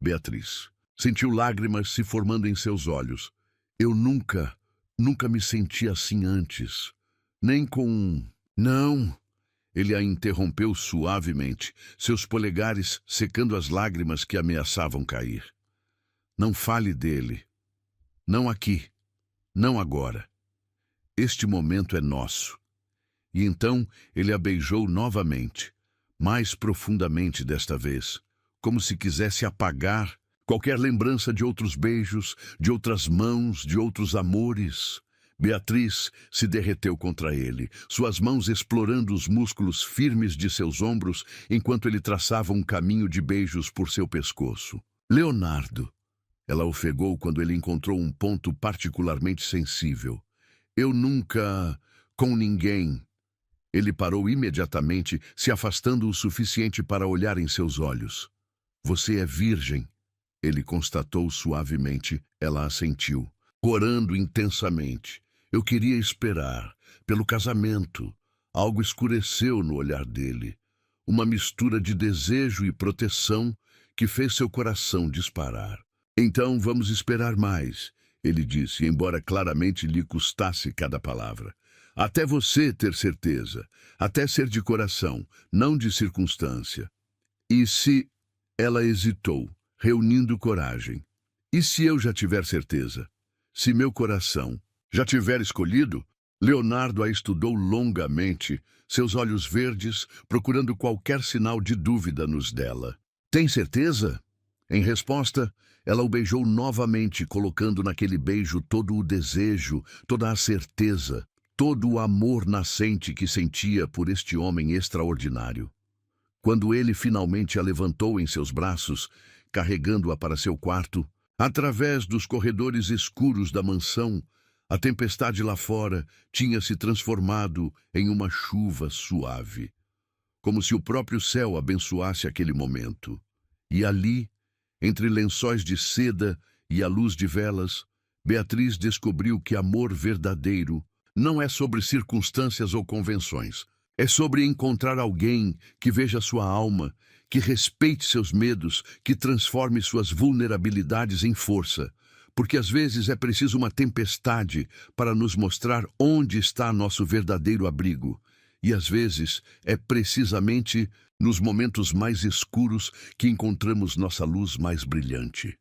Beatriz sentiu lágrimas se formando em seus olhos. Eu nunca me senti assim antes. Nem com... Não! Ele a interrompeu suavemente, seus polegares secando as lágrimas que ameaçavam cair. Não fale dele. Não aqui. Não agora. Este momento é nosso. E então ele a beijou novamente, mais profundamente desta vez, como se quisesse apagar, qualquer lembrança de outros beijos, de outras mãos, de outros amores. Beatriz se derreteu contra ele, suas mãos explorando os músculos firmes de seus ombros, enquanto ele traçava um caminho de beijos por seu pescoço. Leonardo, ela ofegou quando ele encontrou um ponto particularmente sensível. Eu nunca... com ninguém. Ele parou imediatamente, se afastando o suficiente para olhar em seus olhos. Você é virgem, ele constatou suavemente. Ela assentiu, orando intensamente. Eu queria esperar, pelo casamento. Algo escureceu no olhar dele. Uma mistura de desejo e proteção que fez seu coração disparar. Então vamos esperar mais, ele disse, embora claramente lhe custasse cada palavra. Até você ter certeza, até ser de coração, não de circunstância. E se... Ela hesitou, reunindo coragem. E se eu já tiver certeza? Se meu coração já tiver escolhido? Leonardo a estudou longamente, seus olhos verdes, procurando qualquer sinal de dúvida nos dela. Tem certeza? Em resposta, ela o beijou novamente, colocando naquele beijo todo o desejo, toda a certeza, todo o amor nascente que sentia por este homem extraordinário. Quando ele finalmente a levantou em seus braços, carregando-a para seu quarto, através dos corredores escuros da mansão, a tempestade lá fora tinha se transformado em uma chuva suave, como se o próprio céu abençoasse aquele momento. E ali, entre lençóis de seda e a luz de velas, Beatriz descobriu que amor verdadeiro não é sobre circunstâncias ou convenções. É sobre encontrar alguém que veja sua alma, que respeite seus medos, que transforme suas vulnerabilidades em força. Porque às vezes é preciso uma tempestade para nos mostrar onde está nosso verdadeiro abrigo. E às vezes é precisamente nos momentos mais escuros que encontramos nossa luz mais brilhante.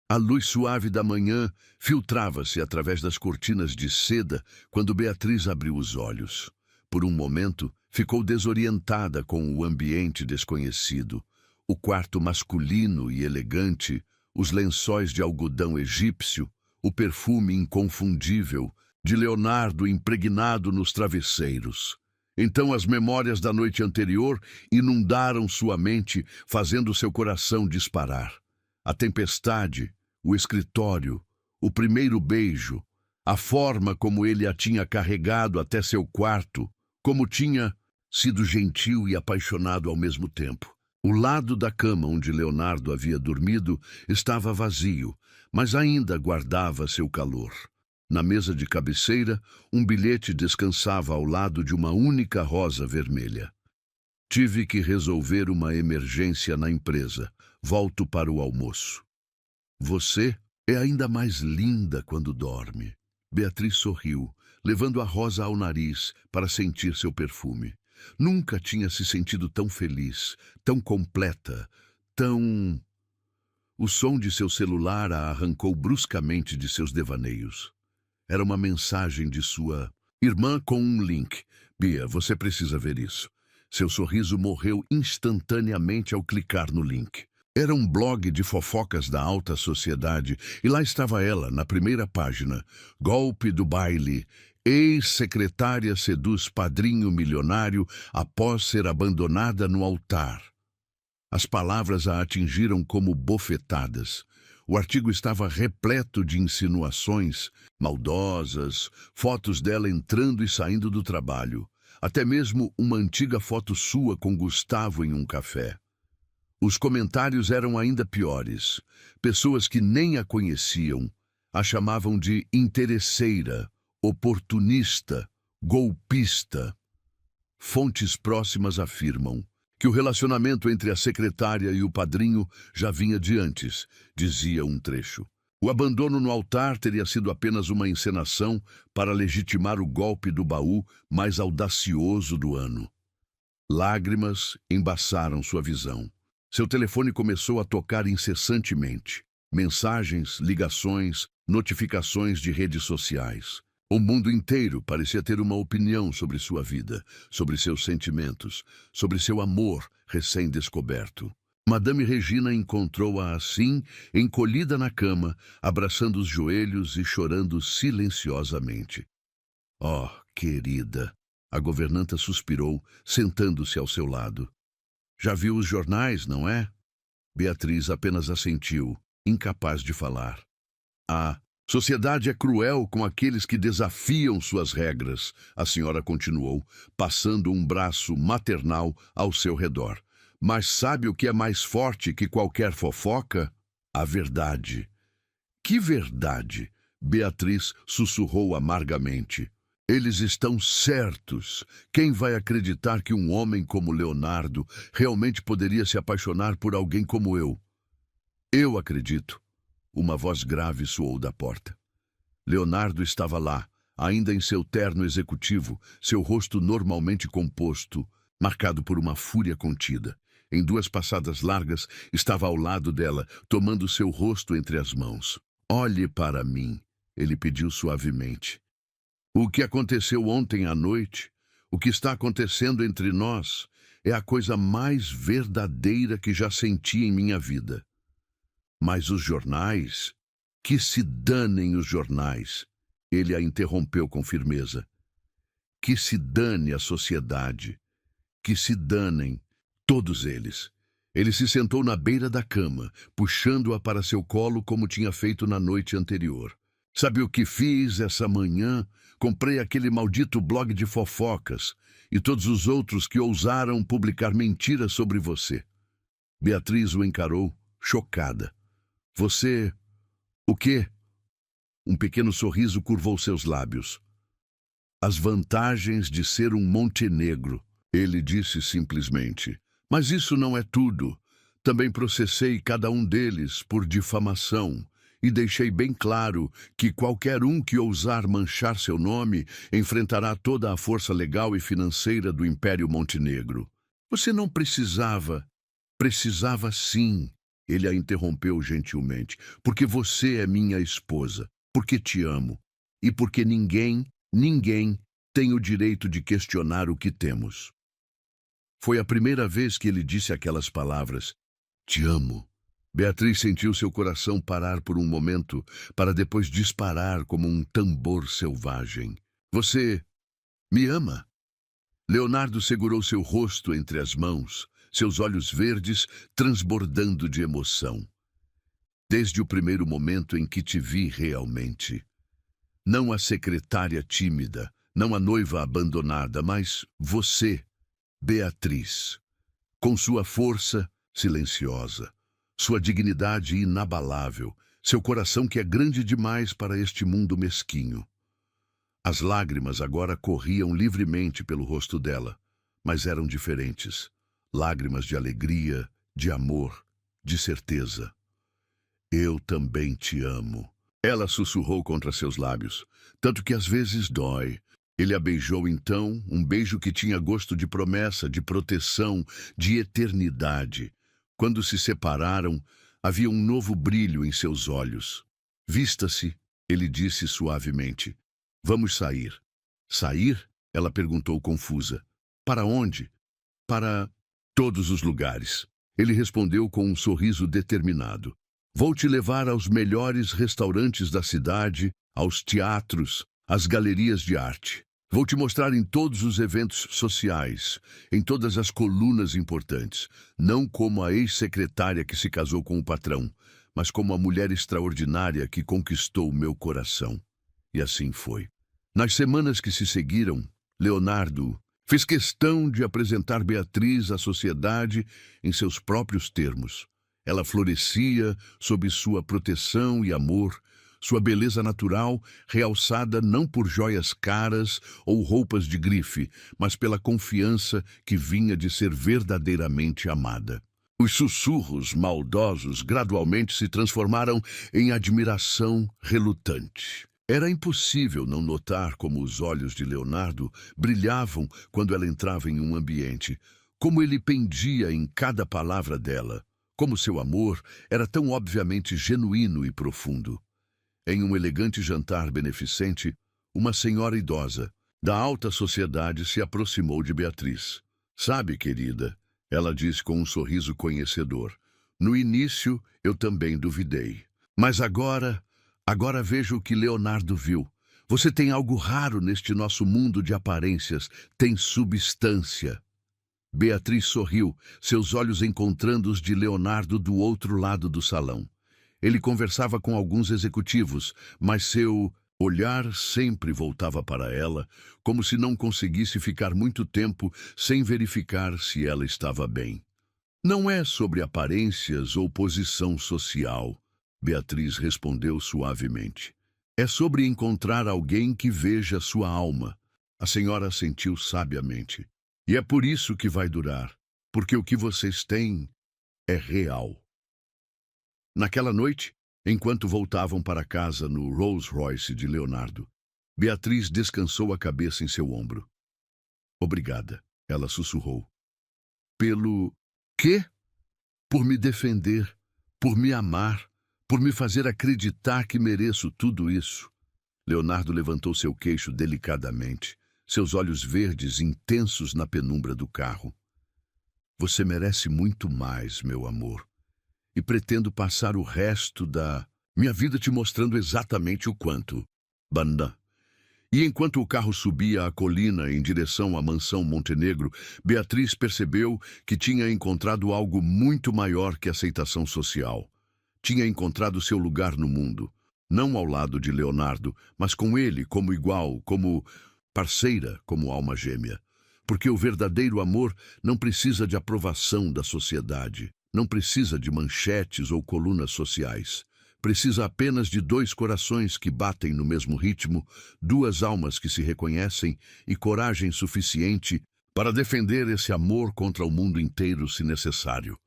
A luz suave da manhã filtrava-se através das cortinas de seda quando Beatriz abriu os olhos. Por um momento, ficou desorientada com o ambiente desconhecido. O quarto masculino e elegante, os lençóis de algodão egípcio, o perfume inconfundível de Leonardo impregnado nos travesseiros. Então as memórias da noite anterior inundaram sua mente, fazendo seu coração disparar. A tempestade, o escritório, o primeiro beijo, a forma como ele a tinha carregado até seu quarto, como tinha sido gentil e apaixonado ao mesmo tempo. O lado da cama onde Leonardo havia dormido estava vazio, mas ainda guardava seu calor. Na mesa de cabeceira, um bilhete descansava ao lado de uma única rosa vermelha. Tive que resolver uma emergência na empresa. Volto para o almoço. Você é ainda mais linda quando dorme. Beatriz sorriu, levando a rosa ao nariz para sentir seu perfume. Nunca tinha se sentido tão feliz, tão completa, tão... O som de seu celular a arrancou bruscamente de seus devaneios. Era uma mensagem de sua irmã com um link. Bia, você precisa ver isso. Seu sorriso morreu instantaneamente ao clicar no link. Era um blog de fofocas da alta sociedade e lá estava ela, na primeira página. Golpe do baile. Ex-secretária seduz padrinho milionário após ser abandonada no altar. As palavras a atingiram como bofetadas. O artigo estava repleto de insinuações maldosas, fotos dela entrando e saindo do trabalho. Até mesmo uma antiga foto sua com Gustavo em um café. Os comentários eram ainda piores. Pessoas que nem a conheciam a chamavam de interesseira, oportunista, golpista. Fontes próximas afirmam que o relacionamento entre a secretária e o padrinho já vinha de antes, dizia um trecho. O abandono no altar teria sido apenas uma encenação para legitimar o golpe do baú mais audacioso do ano. Lágrimas embaçaram sua visão. Seu telefone começou a tocar incessantemente. Mensagens, ligações, notificações de redes sociais. O mundo inteiro parecia ter uma opinião sobre sua vida, sobre seus sentimentos, sobre seu amor recém-descoberto. Madame Regina encontrou-a assim, encolhida na cama, abraçando os joelhos e chorando silenciosamente. Oh, querida! A governanta suspirou, sentando-se ao seu lado. Já viu os jornais, não é? Beatriz apenas assentiu, incapaz de falar. A sociedade é cruel com aqueles que desafiam suas regras, a senhora continuou, passando um braço maternal ao seu redor. Mas sabe o que é mais forte que qualquer fofoca? A verdade. Que verdade? Beatriz sussurrou amargamente. Eles estão certos. Quem vai acreditar que um homem como Leonardo realmente poderia se apaixonar por alguém como eu? Eu acredito. Uma voz grave soou da porta. Leonardo estava lá, ainda em seu terno executivo, seu rosto normalmente composto, marcado por uma fúria contida. Em 2 passadas largas, estava ao lado dela, tomando seu rosto entre as mãos. Olhe para mim, ele pediu suavemente. O que aconteceu ontem à noite, o que está acontecendo entre nós, é a coisa mais verdadeira que já senti em minha vida. Mas os jornais, que se danem os jornais, ele a interrompeu com firmeza. Que se dane a sociedade, que se danem todos eles. Ele se sentou na beira da cama, puxando-a para seu colo como tinha feito na noite anterior. Sabe o que fiz essa manhã? Comprei aquele maldito blog de fofocas e todos os outros que ousaram publicar mentiras sobre você. Beatriz o encarou, chocada. Você... o quê? Um pequeno sorriso curvou seus lábios. As vantagens de ser um Montenegro, ele disse simplesmente. Mas isso não é tudo. Também processei cada um deles por difamação e deixei bem claro que qualquer um que ousar manchar seu nome enfrentará toda a força legal e financeira do Império Montenegro. Você não precisava. Precisava sim. Ele a interrompeu gentilmente. Porque você é minha esposa. Porque te amo. E porque ninguém tem o direito de questionar o que temos. Foi a primeira vez que ele disse aquelas palavras. Te amo. Beatriz sentiu seu coração parar por um momento, para depois disparar como um tambor selvagem. Você me ama? Leonardo segurou seu rosto entre as mãos, seus olhos verdes transbordando de emoção. Desde o primeiro momento em que te vi realmente. Não a secretária tímida, não a noiva abandonada, mas você, Beatriz, com sua força silenciosa, sua dignidade inabalável, seu coração que é grande demais para este mundo mesquinho. As lágrimas agora corriam livremente pelo rosto dela, mas eram diferentes. Lágrimas de alegria, de amor, de certeza. Eu também te amo. Ela sussurrou contra seus lábios, tanto que às vezes dói. Ele a beijou então, um beijo que tinha gosto de promessa, de proteção, de eternidade. Quando se separaram, havia um novo brilho em seus olhos. Vista-se, ele disse suavemente. Vamos sair. Sair? Ela perguntou confusa. Para onde? Para todos os lugares. Ele respondeu com um sorriso determinado. Vou te levar aos melhores restaurantes da cidade, aos teatros, às galerias de arte. Vou te mostrar em todos os eventos sociais, em todas as colunas importantes, não como a ex-secretária que se casou com o patrão, mas como a mulher extraordinária que conquistou meu coração. E assim foi. Nas semanas que se seguiram, Leonardo fez questão de apresentar Beatriz à sociedade em seus próprios termos. Ela florescia sob sua proteção e amor, sua beleza natural realçada não por joias caras ou roupas de grife, mas pela confiança que vinha de ser verdadeiramente amada. Os sussurros maldosos gradualmente se transformaram em admiração relutante. Era impossível não notar como os olhos de Leonardo brilhavam quando ela entrava em um ambiente, como ele pendia em cada palavra dela, como seu amor era tão obviamente genuíno e profundo. Em um elegante jantar beneficente, uma senhora idosa, da alta sociedade, se aproximou de Beatriz. Sabe, querida, Ela disse com um sorriso conhecedor. No início, eu também duvidei. Mas agora vejo o que Leonardo viu. Você tem algo raro neste nosso mundo de aparências. Tem substância. Beatriz sorriu, seus olhos encontrando os de Leonardo do outro lado do salão. Ele conversava com alguns executivos, mas seu olhar sempre voltava para ela, como se não conseguisse ficar muito tempo sem verificar se ela estava bem. Não é sobre aparências ou posição social, Beatriz respondeu suavemente. É sobre encontrar alguém que veja sua alma. A senhora assentiu sabiamente. E é por isso que vai durar, porque o que vocês têm é real. Naquela noite, enquanto voltavam para casa no Rolls-Royce de Leonardo, Beatriz descansou a cabeça em seu ombro. Obrigada, ela sussurrou. Pelo quê? Por me defender, por me amar, por me fazer acreditar que mereço tudo isso. Leonardo levantou seu queixo delicadamente, seus olhos verdes intensos na penumbra do carro. Você merece muito mais, meu amor. E pretendo passar o resto da minha vida te mostrando exatamente o quanto. Banda. E enquanto o carro subia a colina em direção à mansão Montenegro, Beatriz percebeu que tinha encontrado algo muito maior que aceitação social. Tinha encontrado seu lugar no mundo, não ao lado de Leonardo, mas com ele como igual, como parceira, como alma gêmea. Porque o verdadeiro amor não precisa de aprovação da sociedade. Não precisa de manchetes ou colunas sociais. Precisa apenas de dois corações que batem no mesmo ritmo, duas almas que se reconhecem e coragem suficiente para defender esse amor contra o mundo inteiro, se necessário.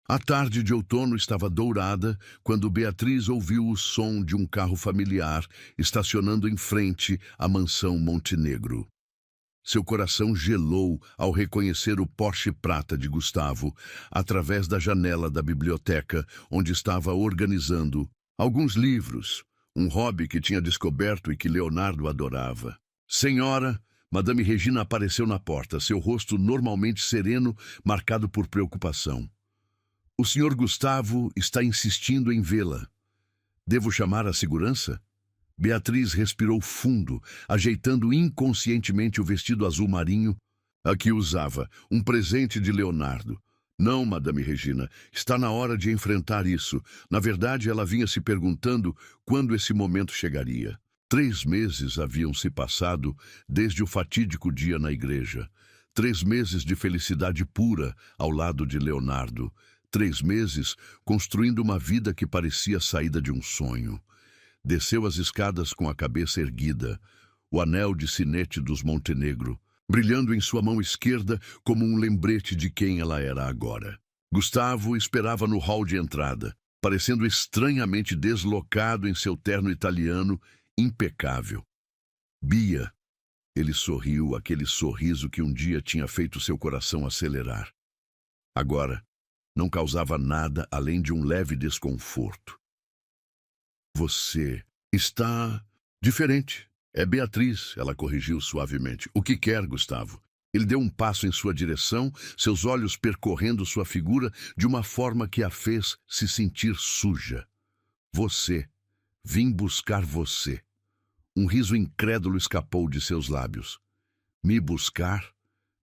A tarde de outono estava dourada quando Beatriz ouviu o som de um carro familiar estacionando em frente à mansão Montenegro. Seu coração gelou ao reconhecer o Porsche prata de Gustavo através da janela da biblioteca, onde estava organizando alguns livros, um hobby que tinha descoberto e que Leonardo adorava. Senhora, Madame Regina apareceu na porta, seu rosto normalmente sereno, marcado por preocupação. O senhor Gustavo está insistindo em vê-la. Devo chamar a segurança? Beatriz respirou fundo, ajeitando inconscientemente o vestido azul marinho a que usava, um presente de Leonardo. Não, Madame Regina, está na hora de enfrentar isso. Na verdade, ela vinha se perguntando quando esse momento chegaria. 3 meses haviam se passado desde o fatídico dia na igreja. 3 meses de felicidade pura ao lado de Leonardo. 3 meses construindo uma vida que parecia saída de um sonho. Desceu as escadas com a cabeça erguida, o anel de sinete dos Montenegro, brilhando em sua mão esquerda como um lembrete de quem ela era agora. Gustavo esperava no hall de entrada, parecendo estranhamente deslocado em seu terno italiano, impecável. Bia, ele sorriu, aquele sorriso que um dia tinha feito seu coração acelerar. Agora, não causava nada além de um leve desconforto. Você está diferente. É Beatriz, ela corrigiu suavemente. O que quer, Gustavo? Ele deu um passo em sua direção, seus olhos percorrendo sua figura de uma forma que a fez se sentir suja. Você. Vim buscar você. Um riso incrédulo escapou de seus lábios. Me buscar?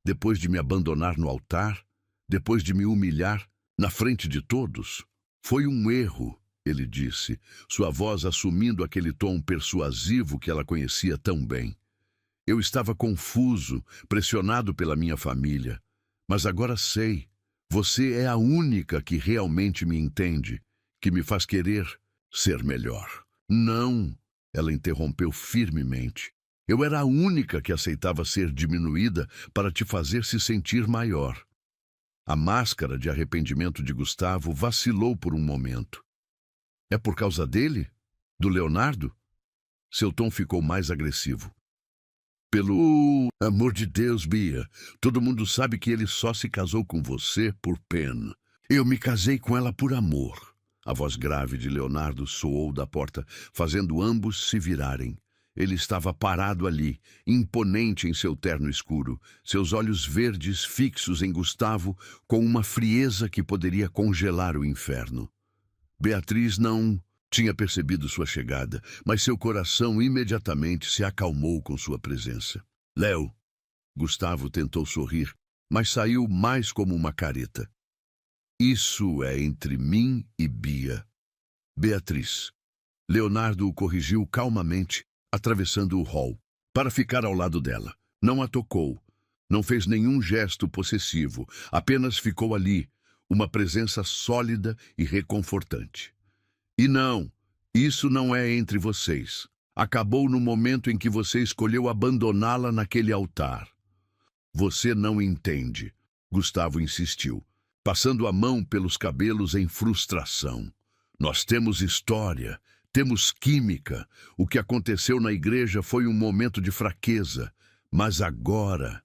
Depois de me abandonar no altar? Depois de me humilhar na frente de todos? Foi um erro, ele disse, sua voz assumindo aquele tom persuasivo que ela conhecia tão bem. Eu estava confuso, pressionado pela minha família. Mas agora sei, você é a única que realmente me entende, que me faz querer ser melhor. Não, ela interrompeu firmemente. Eu era a única que aceitava ser diminuída para te fazer se sentir maior. A máscara de arrependimento de Gustavo vacilou por um momento. É por causa dele? Do Leonardo? Seu tom ficou mais agressivo. Pelo amor de Deus, Bia, todo mundo sabe que ele só se casou com você por pena. Eu me casei com ela por amor. A voz grave de Leonardo soou da porta, fazendo ambos se virarem. Ele estava parado ali, imponente em seu terno escuro, seus olhos verdes fixos em Gustavo, com uma frieza que poderia congelar o inferno. Beatriz não tinha percebido sua chegada, mas seu coração imediatamente se acalmou com sua presença. Léo, Gustavo tentou sorrir, mas saiu mais como uma careta. Isso é entre mim e Bia. Beatriz. Leonardo o corrigiu calmamente, atravessando o hall, para ficar ao lado dela. Não a tocou, não fez nenhum gesto possessivo, apenas ficou ali, uma presença sólida e reconfortante. E não, isso não é entre vocês. Acabou no momento em que você escolheu abandoná-la naquele altar. Você não entende, Gustavo insistiu, passando a mão pelos cabelos em frustração. Nós temos história, temos química. O que aconteceu na igreja foi um momento de fraqueza. Mas agora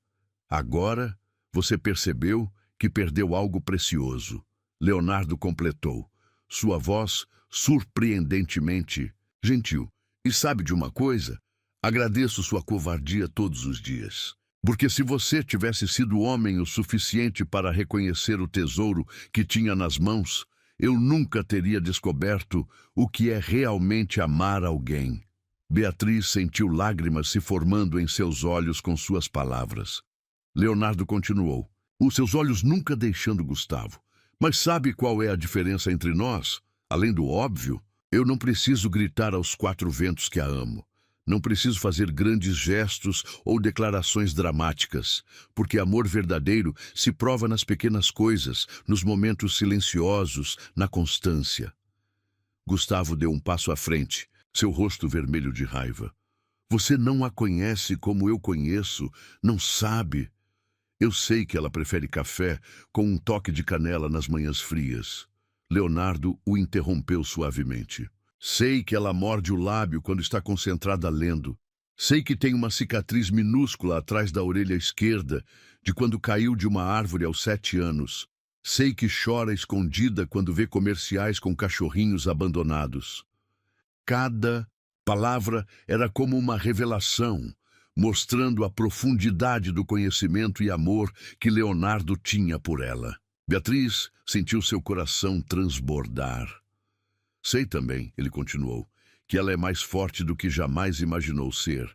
você percebeu que perdeu algo precioso. Leonardo completou, sua voz surpreendentemente gentil. E sabe de uma coisa? Agradeço sua covardia todos os dias. Porque se você tivesse sido homem o suficiente para reconhecer o tesouro que tinha nas mãos, eu nunca teria descoberto o que é realmente amar alguém. Beatriz sentiu lágrimas se formando em seus olhos com suas palavras. Leonardo continuou, os seus olhos nunca deixando Gustavo. Mas sabe qual é a diferença entre nós? Além do óbvio, eu não preciso gritar aos quatro ventos que a amo. Não preciso fazer grandes gestos ou declarações dramáticas, porque amor verdadeiro se prova nas pequenas coisas, nos momentos silenciosos, na constância. Gustavo deu um passo à frente, seu rosto vermelho de raiva. Você não a conhece como eu conheço, não sabe. Eu sei que ela prefere café com um toque de canela nas manhãs frias. Leonardo o interrompeu suavemente. Sei que ela morde o lábio quando está concentrada lendo. Sei que tem uma cicatriz minúscula atrás da orelha esquerda, de quando caiu de uma árvore aos 7 anos. Sei que chora escondida quando vê comerciais com cachorrinhos abandonados. Cada palavra era como uma revelação, mostrando a profundidade do conhecimento e amor que Leonardo tinha por ela. Beatriz sentiu seu coração transbordar. Sei também, ele continuou, que ela é mais forte do que jamais imaginou ser,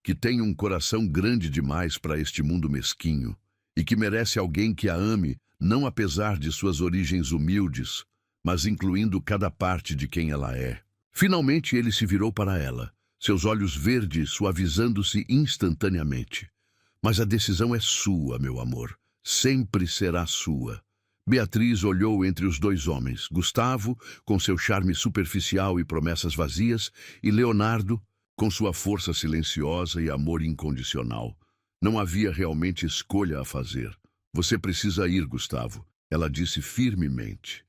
que tem um coração grande demais para este mundo mesquinho e que merece alguém que a ame, não apesar de suas origens humildes, mas incluindo cada parte de quem ela é. Finalmente ele se virou para ela, seus olhos verdes suavizando-se instantaneamente. Mas a decisão é sua, meu amor, sempre será sua. Beatriz olhou entre os dois homens, Gustavo, com seu charme superficial e promessas vazias, e Leonardo, com sua força silenciosa e amor incondicional. Não havia realmente escolha a fazer. Você precisa ir, Gustavo, ela disse firmemente.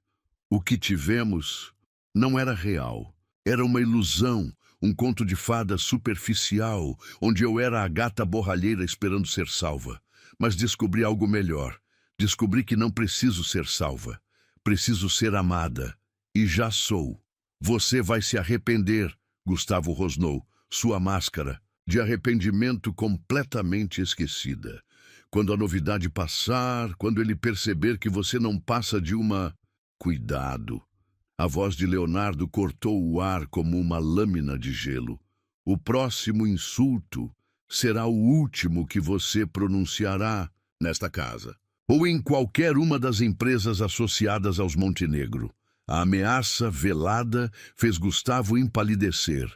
O que tivemos não era real. Era uma ilusão, um conto de fadas superficial, onde eu era a gata borralheira esperando ser salva. Mas descobri algo melhor. Descobri que não preciso ser salva. Preciso ser amada. E já sou. Você vai se arrepender, Gustavo rosnou, sua máscara, de arrependimento completamente esquecida. Quando a novidade passar, quando ele perceber que você não passa de uma... Cuidado. A voz de Leonardo cortou o ar como uma lâmina de gelo. O próximo insulto será o último que você pronunciará nesta casa, ou em qualquer uma das empresas associadas aos Montenegro. A ameaça velada fez Gustavo empalidecer.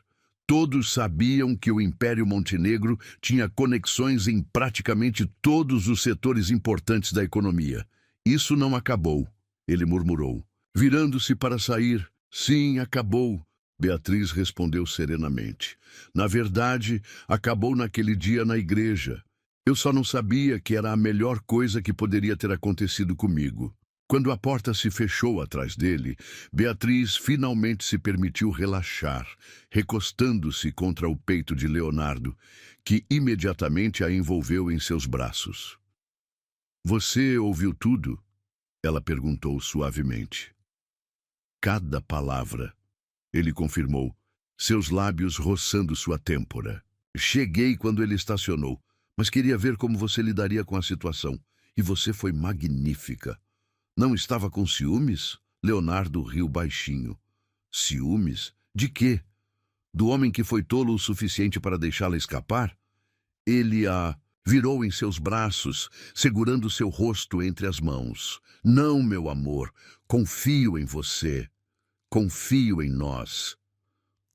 Todos sabiam que o Império Montenegro tinha conexões em praticamente todos os setores importantes da economia. Isso não acabou, ele murmurou, virando-se para sair. Sim, acabou, Beatriz respondeu serenamente. Na verdade, acabou naquele dia na igreja. Eu só não sabia que era a melhor coisa que poderia ter acontecido comigo. Quando a porta se fechou atrás dele, Beatriz finalmente se permitiu relaxar, recostando-se contra o peito de Leonardo, que imediatamente a envolveu em seus braços. Você ouviu tudo? Ela perguntou suavemente. Cada palavra, ele confirmou, seus lábios roçando sua têmpora. Cheguei quando ele estacionou, mas queria ver como você lidaria com a situação. E você foi magnífica. Não estava com ciúmes? Leonardo riu baixinho. Ciúmes? De quê? Do homem que foi tolo o suficiente para deixá-la escapar? Ele a virou em seus braços, segurando seu rosto entre as mãos. Não, meu amor, confio em você. Confio em nós.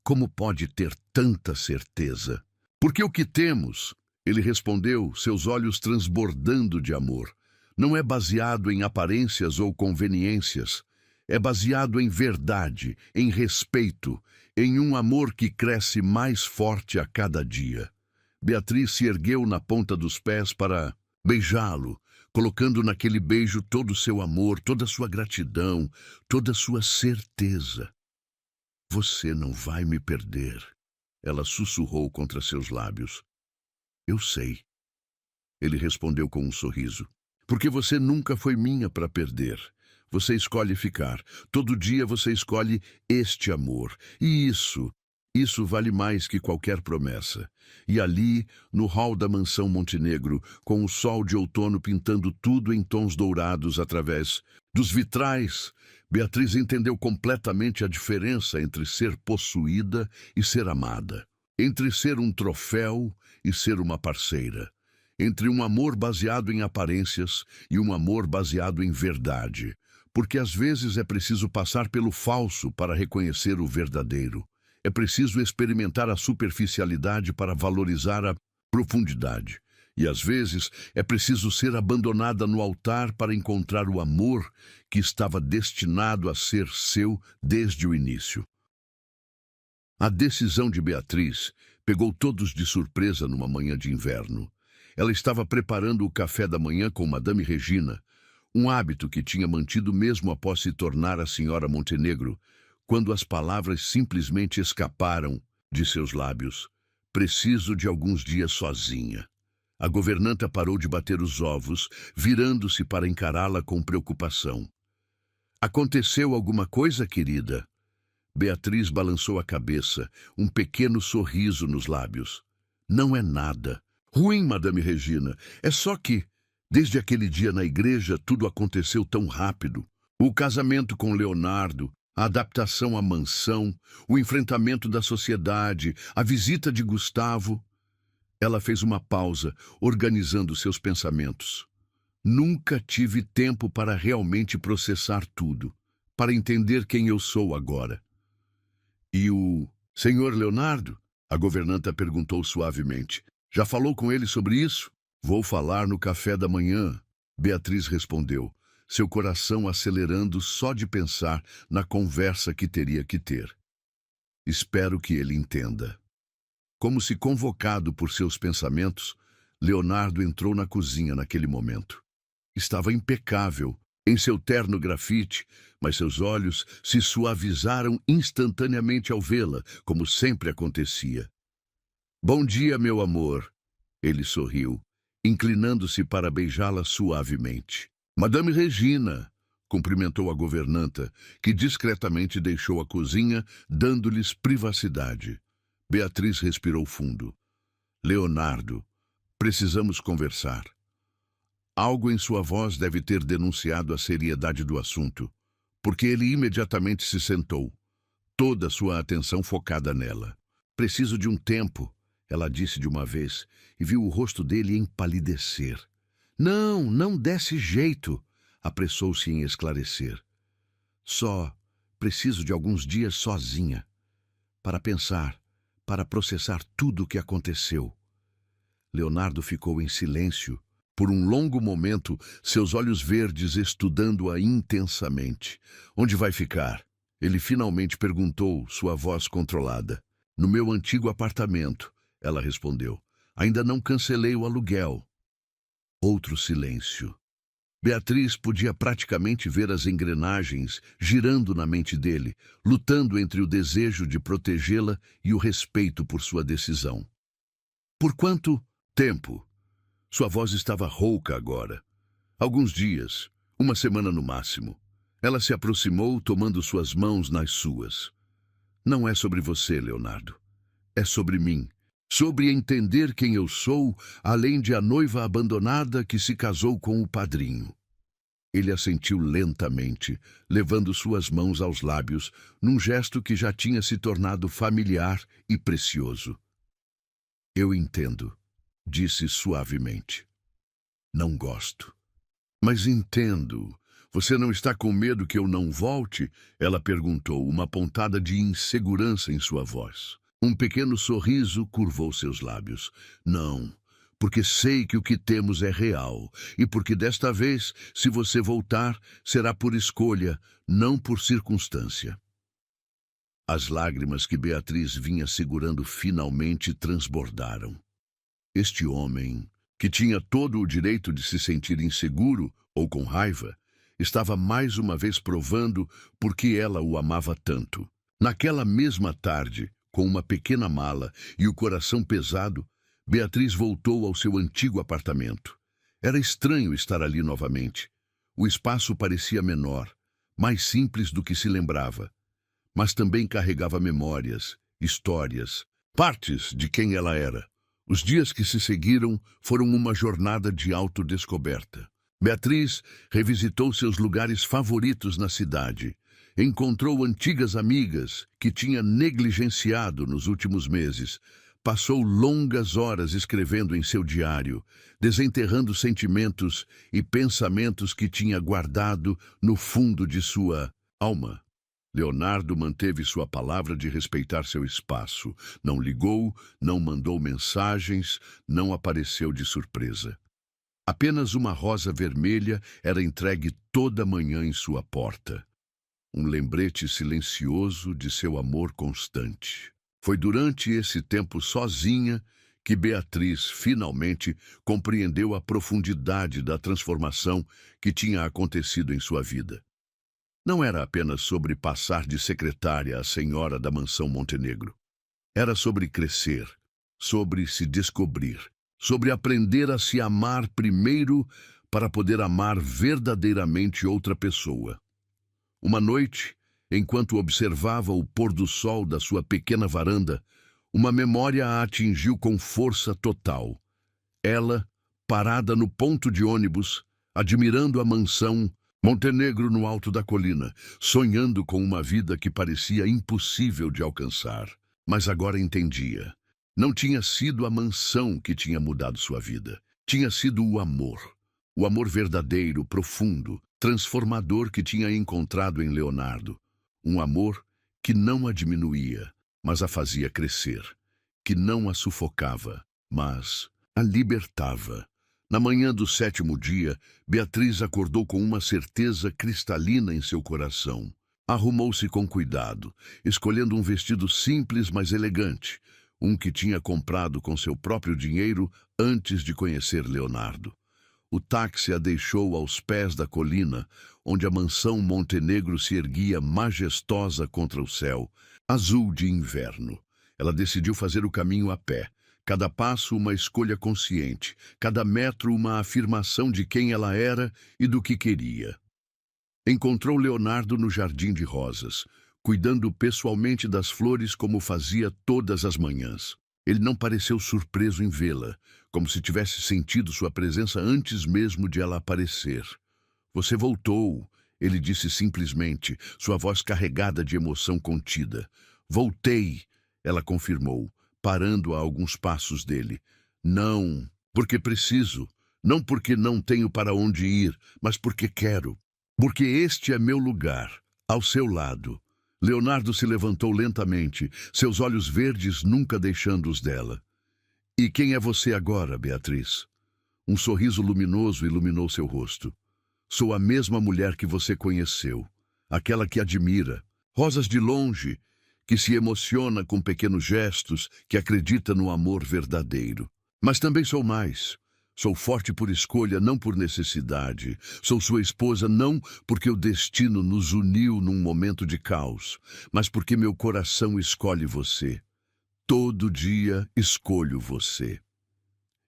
Como pode ter tanta certeza? Porque o que temos, ele respondeu, seus olhos transbordando de amor, não é baseado em aparências ou conveniências. É baseado em verdade, em respeito, em um amor que cresce mais forte a cada dia. Beatriz se ergueu na ponta dos pés para beijá-lo, colocando naquele beijo todo o seu amor, toda a sua gratidão, toda a sua certeza. Você não vai me perder, ela sussurrou contra seus lábios. Eu sei. Ele respondeu com um sorriso. Porque você nunca foi minha para perder. Você escolhe ficar. Todo dia você escolhe este amor. E isso vale mais que qualquer promessa. E ali, no hall da mansão Montenegro, com o sol de outono pintando tudo em tons dourados através dos vitrais, Beatriz entendeu completamente a diferença entre ser possuída e ser amada. Entre ser um troféu e ser uma parceira. Entre um amor baseado em aparências e um amor baseado em verdade. Porque às vezes é preciso passar pelo falso para reconhecer o verdadeiro. É preciso experimentar a superficialidade para valorizar a profundidade. E às vezes é preciso ser abandonada no altar para encontrar o amor que estava destinado a ser seu desde o início. A decisão de Beatriz pegou todos de surpresa numa manhã de inverno. Ela estava preparando o café da manhã com Madame Regina, um hábito que tinha mantido mesmo após se tornar a senhora Montenegro, quando as palavras simplesmente escaparam de seus lábios. Preciso de alguns dias sozinha. A governanta parou de bater os ovos, virando-se para encará-la com preocupação. Aconteceu alguma coisa, querida? Beatriz balançou a cabeça, um pequeno sorriso nos lábios. Não é nada. Ruim, Madame Regina. É só que, desde aquele dia na igreja, tudo aconteceu tão rápido. O casamento com Leonardo, a adaptação à mansão, o enfrentamento da sociedade, a visita de Gustavo. Ela fez uma pausa, organizando seus pensamentos. Nunca tive tempo para realmente processar tudo, para entender quem eu sou agora. E o senhor Leonardo? A governanta perguntou suavemente. Já falou com ele sobre isso? Vou falar no café da manhã, Beatriz respondeu, seu coração acelerando só de pensar na conversa que teria que ter. Espero que ele entenda. Como se convocado por seus pensamentos, Leonardo entrou na cozinha naquele momento. Estava impecável, em seu terno grafite, mas seus olhos se suavizaram instantaneamente ao vê-la, como sempre acontecia. Bom dia, meu amor, ele sorriu, inclinando-se para beijá-la suavemente. Madame Regina, cumprimentou a governanta, que discretamente deixou a cozinha, dando-lhes privacidade. Beatriz respirou fundo. Leonardo, precisamos conversar. Algo em sua voz deve ter denunciado a seriedade do assunto, porque ele imediatamente se sentou, toda a sua atenção focada nela. Preciso de um tempo, ela disse de uma vez, e viu o rosto dele empalidecer. Não desse jeito, apressou-se em esclarecer. Só preciso de alguns dias sozinha, para pensar, para processar tudo o que aconteceu. Leonardo ficou em silêncio. Por um longo momento, seus olhos verdes estudando-a intensamente. Onde vai ficar? Ele finalmente perguntou, sua voz controlada. No meu antigo apartamento, ela respondeu. Ainda não cancelei o aluguel. Outro silêncio. Beatriz podia praticamente ver as engrenagens girando na mente dele, lutando entre o desejo de protegê-la e o respeito por sua decisão. Por quanto tempo? Sua voz estava rouca agora. Alguns dias, uma semana no máximo. Ela se aproximou, tomando suas mãos nas suas. Não é sobre você, Leonardo. É sobre mim. Sobre entender quem eu sou, além de a noiva abandonada que se casou com o padrinho. Ele assentiu lentamente, levando suas mãos aos lábios, num gesto que já tinha se tornado familiar e precioso. Eu entendo, disse suavemente. Não gosto. Mas entendo. Você não está com medo que eu não volte? Ela perguntou, uma pontada de insegurança em sua voz. Um pequeno sorriso curvou seus lábios. Não, porque sei que o que temos é real, e porque desta vez, se você voltar, será por escolha, não por circunstância. As lágrimas que Beatriz vinha segurando finalmente transbordaram. Este homem, que tinha todo o direito de se sentir inseguro ou com raiva, estava mais uma vez provando por que ela o amava tanto. Naquela mesma tarde, com uma pequena mala e o coração pesado, Beatriz voltou ao seu antigo apartamento. Era estranho estar ali novamente. O espaço parecia menor, mais simples do que se lembrava, mas também carregava memórias, histórias, partes de quem ela era. Os dias que se seguiram foram uma jornada de autodescoberta. Beatriz revisitou seus lugares favoritos na cidade. Encontrou antigas amigas que tinha negligenciado nos últimos meses. Passou longas horas escrevendo em seu diário, desenterrando sentimentos e pensamentos que tinha guardado no fundo de sua alma. Leonardo manteve sua palavra de respeitar seu espaço. Não ligou, não mandou mensagens, não apareceu de surpresa. Apenas uma rosa vermelha era entregue toda manhã em sua porta. Um lembrete silencioso de seu amor constante. Foi durante esse tempo sozinha que Beatriz finalmente compreendeu a profundidade da transformação que tinha acontecido em sua vida. Não era apenas sobre passar de secretária a senhora da mansão Montenegro. Era sobre crescer, sobre se descobrir, sobre aprender a se amar primeiro para poder amar verdadeiramente outra pessoa. Uma noite, enquanto observava o pôr do sol da sua pequena varanda, uma memória a atingiu com força total. Ela, parada no ponto de ônibus, admirando a mansão Montenegro no alto da colina, sonhando com uma vida que parecia impossível de alcançar. Mas agora entendia. Não tinha sido a mansão que tinha mudado sua vida. Tinha sido o amor. O amor verdadeiro, profundo, transformador que tinha encontrado em Leonardo. Um amor que não a diminuía, mas a fazia crescer. Que não a sufocava, mas a libertava. Na manhã do 7º dia, Beatriz acordou com uma certeza cristalina em seu coração. Arrumou-se com cuidado, escolhendo um vestido simples, mas elegante, um que tinha comprado com seu próprio dinheiro antes de conhecer Leonardo. O táxi a deixou aos pés da colina, onde a mansão Montenegro se erguia majestosa contra o céu, azul de inverno. Ela decidiu fazer o caminho a pé. Cada passo uma escolha consciente, cada metro uma afirmação de quem ela era e do que queria. Encontrou Leonardo no jardim de rosas, cuidando pessoalmente das flores como fazia todas as manhãs. Ele não pareceu surpreso em vê-la, como se tivesse sentido sua presença antes mesmo de ela aparecer. "Você voltou", ele disse simplesmente, sua voz carregada de emoção contida. "Voltei", ela confirmou, parando a alguns passos dele. "Não, porque preciso. Não porque não tenho para onde ir, mas porque quero. Porque este é meu lugar, ao seu lado." Leonardo se levantou lentamente, seus olhos verdes nunca deixando os dela. "E quem é você agora, Beatriz?" Um sorriso luminoso iluminou seu rosto. "Sou a mesma mulher que você conheceu, aquela que admira, rosas de longe, que se emociona com pequenos gestos, que acredita no amor verdadeiro. Mas também sou mais. Sou forte por escolha, não por necessidade. Sou sua esposa não porque o destino nos uniu num momento de caos, mas porque meu coração escolhe você. Todo dia escolho você."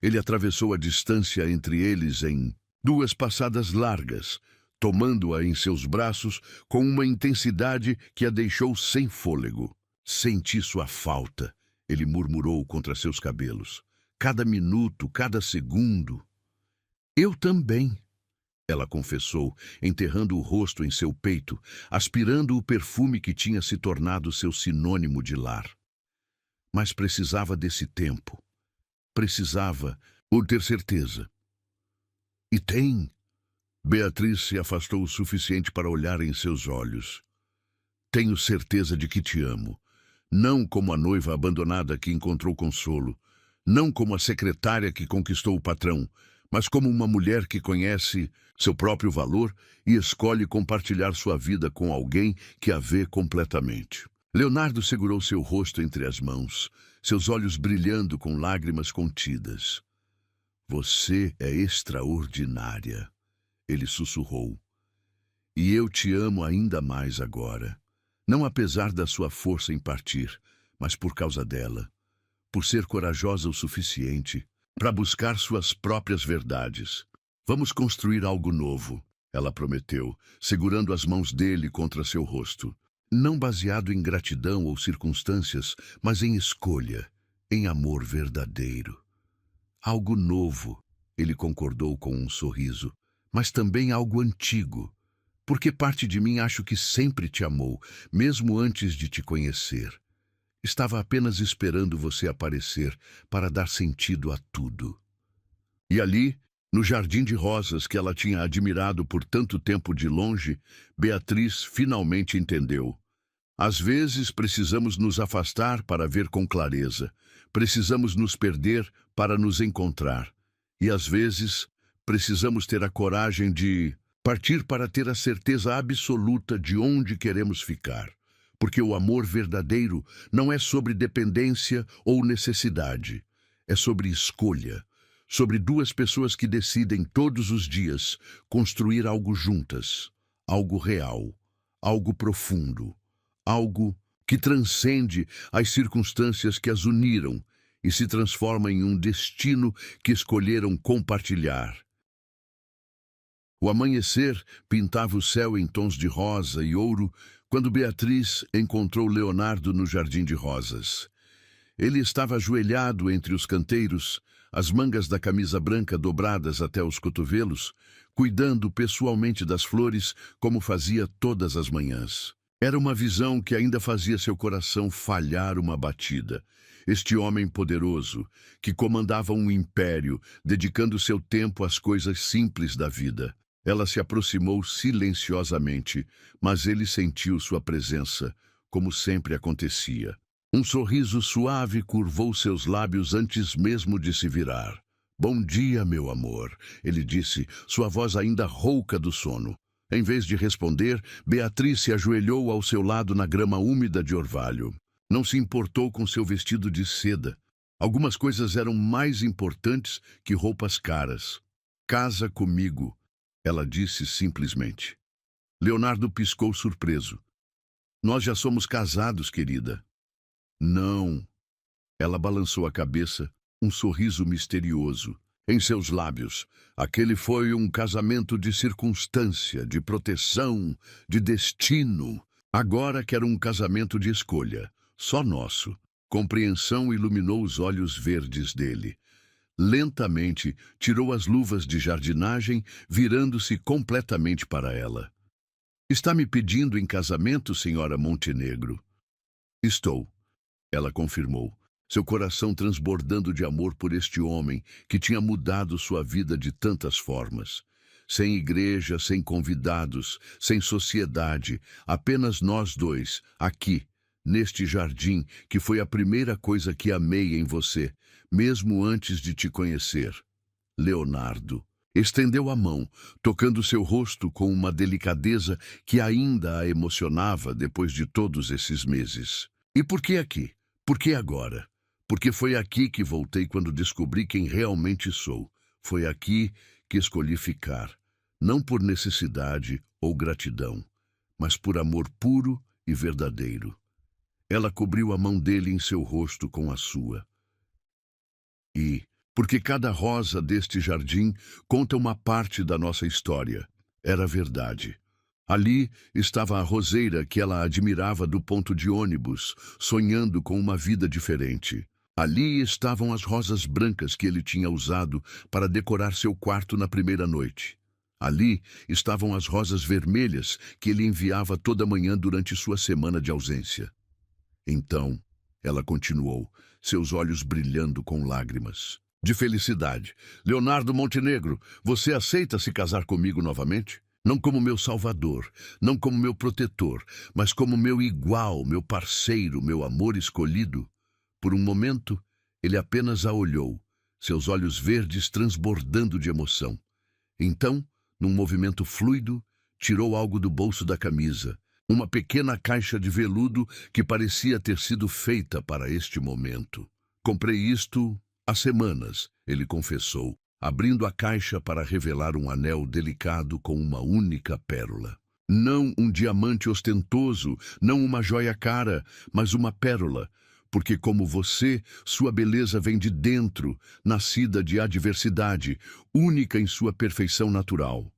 Ele atravessou a distância entre eles em 2 passadas largas, tomando-a em seus braços com uma intensidade que a deixou sem fôlego. Senti sua falta, ele murmurou contra seus cabelos. Cada minuto, cada segundo. Eu também, ela confessou, enterrando o rosto em seu peito, aspirando o perfume que tinha se tornado seu sinônimo de lar. Mas precisava desse tempo. Precisava por ter certeza. E tem. Beatriz se afastou o suficiente para olhar em seus olhos. Tenho certeza de que te amo. Não como a noiva abandonada que encontrou consolo. Não como a secretária que conquistou o patrão, mas como uma mulher que conhece seu próprio valor e escolhe compartilhar sua vida com alguém que a vê completamente. Leonardo segurou seu rosto entre as mãos, seus olhos brilhando com lágrimas contidas. Você é extraordinária, ele sussurrou. E eu te amo ainda mais agora. Não apesar da sua força em partir, mas por causa dela. Por ser corajosa o suficiente para buscar suas próprias verdades. Vamos construir algo novo, ela prometeu, segurando as mãos dele contra seu rosto. Não baseado em gratidão ou circunstâncias, mas em escolha, em amor verdadeiro. Algo novo, ele concordou com um sorriso, mas também algo antigo, porque parte de mim acho que sempre te amou, mesmo antes de te conhecer. Estava apenas esperando você aparecer para dar sentido a tudo. E ali, no jardim de rosas que ela tinha admirado por tanto tempo de longe, Beatriz finalmente entendeu. Às vezes precisamos nos afastar para ver com clareza. Precisamos nos perder para nos encontrar. E às vezes precisamos ter a coragem de partir para ter a certeza absoluta de onde queremos ficar. Porque o amor verdadeiro não é sobre dependência ou necessidade. É sobre escolha. Sobre duas pessoas que decidem todos os dias construir algo juntas. Algo real. Algo profundo. Algo que transcende as circunstâncias que as uniram e se transforma em um destino que escolheram compartilhar. O amanhecer pintava o céu em tons de rosa e ouro quando Beatriz encontrou Leonardo no jardim de rosas. Ele estava ajoelhado entre os canteiros, as mangas da camisa branca dobradas até os cotovelos, cuidando pessoalmente das flores como fazia todas as manhãs. Era uma visão que ainda fazia seu coração falhar uma batida. Este homem poderoso, que comandava um império, dedicando seu tempo às coisas simples da vida. Ela se aproximou silenciosamente, mas ele sentiu sua presença, como sempre acontecia. Um sorriso suave curvou seus lábios antes mesmo de se virar. "Bom dia, meu amor", ele disse, sua voz ainda rouca do sono. Em vez de responder, Beatriz se ajoelhou ao seu lado na grama úmida de orvalho. Não se importou com seu vestido de seda. Algumas coisas eram mais importantes que roupas caras. "Casa comigo", ela disse simplesmente. Leonardo piscou surpreso. "Nós já somos casados, querida." "Não." Ela balançou a cabeça, um sorriso misterioso em seus lábios. Aquele foi um casamento de circunstância, de proteção, de destino. Agora quero um casamento de escolha, só nosso. Compreensão iluminou os olhos verdes dele. Lentamente, tirou as luvas de jardinagem, virando-se completamente para ela. "Está me pedindo em casamento, senhora Montenegro?" "Estou", ela confirmou, seu coração transbordando de amor por este homem que tinha mudado sua vida de tantas formas. Sem igreja, sem convidados, sem sociedade, apenas nós dois, aqui, neste jardim, que foi a primeira coisa que amei em você, mesmo antes de te conhecer. Leonardo. Estendeu a mão, tocando seu rosto com uma delicadeza que ainda a emocionava depois de todos esses meses. "E por que aqui? Por que agora?" "Porque foi aqui que voltei quando descobri quem realmente sou. Foi aqui que escolhi ficar. Não por necessidade ou gratidão, mas por amor puro e verdadeiro." Ela cobriu a mão dele em seu rosto com a sua. "E porque cada rosa deste jardim conta uma parte da nossa história." Era verdade. Ali estava a roseira que ela admirava do ponto de ônibus, sonhando com uma vida diferente. Ali estavam as rosas brancas que ele tinha usado para decorar seu quarto na primeira noite. Ali estavam as rosas vermelhas que ele enviava toda manhã durante sua semana de ausência. Então, ela continuou, seus olhos brilhando com lágrimas. De felicidade. Leonardo Montenegro, você aceita se casar comigo novamente? Não como meu salvador, não como meu protetor, mas como meu igual, meu parceiro, meu amor escolhido. Por um momento, ele apenas a olhou, seus olhos verdes transbordando de emoção. Então, num movimento fluido, tirou algo do bolso da camisa, uma pequena caixa de veludo que parecia ter sido feita para este momento. Comprei isto há semanas, ele confessou, abrindo a caixa para revelar um anel delicado com uma única pérola. Não um diamante ostentoso, não uma joia cara, mas uma pérola, porque como você, sua beleza vem de dentro, nascida de adversidade, única em sua perfeição natural.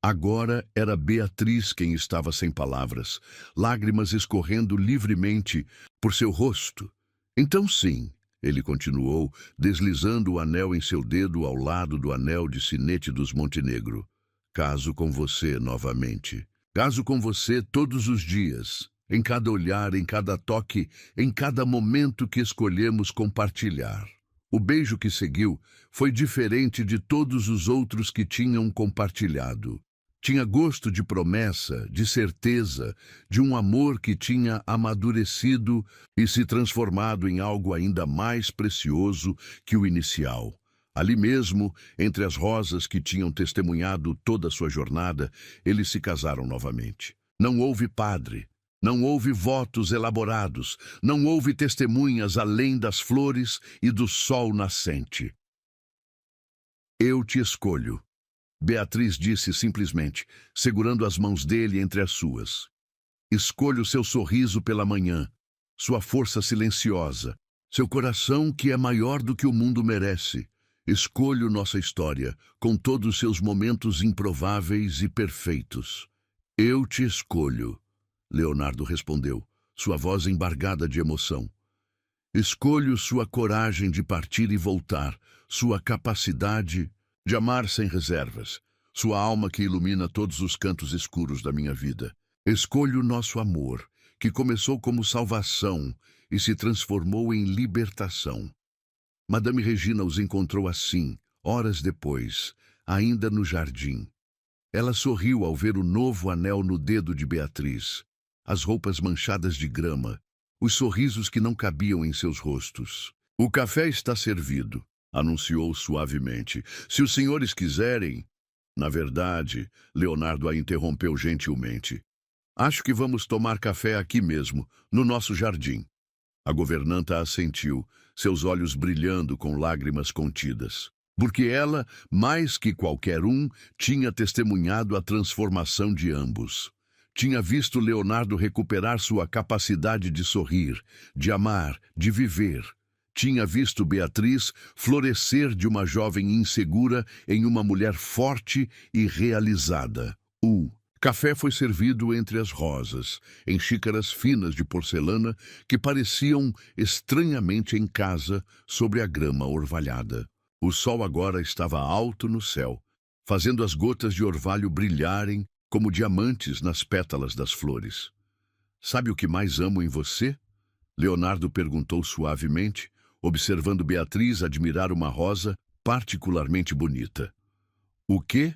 Agora era Beatriz quem estava sem palavras, lágrimas escorrendo livremente por seu rosto. Então sim, ele continuou, deslizando o anel em seu dedo ao lado do anel de sinete dos Montenegro. Caso com você novamente. Caso com você todos os dias, em cada olhar, em cada toque, em cada momento que escolhemos compartilhar. O beijo que seguiu foi diferente de todos os outros que tinham compartilhado. Tinha gosto de promessa, de certeza, de um amor que tinha amadurecido e se transformado em algo ainda mais precioso que o inicial. Ali mesmo, entre as rosas que tinham testemunhado toda a sua jornada, eles se casaram novamente. Não houve padre, não houve votos elaborados, não houve testemunhas além das flores e do sol nascente. Eu te escolho. Beatriz disse simplesmente, segurando as mãos dele entre as suas. Escolho seu sorriso pela manhã, sua força silenciosa, seu coração que é maior do que o mundo merece. Escolho nossa história, com todos seus momentos improváveis e perfeitos. Eu te escolho, Leonardo respondeu, sua voz embargada de emoção. Escolho sua coragem de partir e voltar, sua capacidade de amar sem reservas, sua alma que ilumina todos os cantos escuros da minha vida. Escolho nosso amor, que começou como salvação e se transformou em libertação. Madame Regina os encontrou assim, horas depois, ainda no jardim. Ela sorriu ao ver o novo anel no dedo de Beatriz, as roupas manchadas de grama, os sorrisos que não cabiam em seus rostos. O café está servido, anunciou suavemente. Se os senhores quiserem... Na verdade, Leonardo a interrompeu gentilmente. Acho que vamos tomar café aqui mesmo, no nosso jardim. A governanta assentiu, seus olhos brilhando com lágrimas contidas. Porque ela, mais que qualquer um, tinha testemunhado a transformação de ambos. Tinha visto Leonardo recuperar sua capacidade de sorrir, de amar, de viver. Tinha visto Beatriz florescer de uma jovem insegura em uma mulher forte e realizada. O café foi servido entre as rosas, em xícaras finas de porcelana que pareciam estranhamente em casa sobre a grama orvalhada. O sol agora estava alto no céu, fazendo as gotas de orvalho brilharem como diamantes nas pétalas das flores. Sabe o que mais amo em você? Leonardo perguntou suavemente, observando Beatriz admirar uma rosa particularmente bonita. O quê?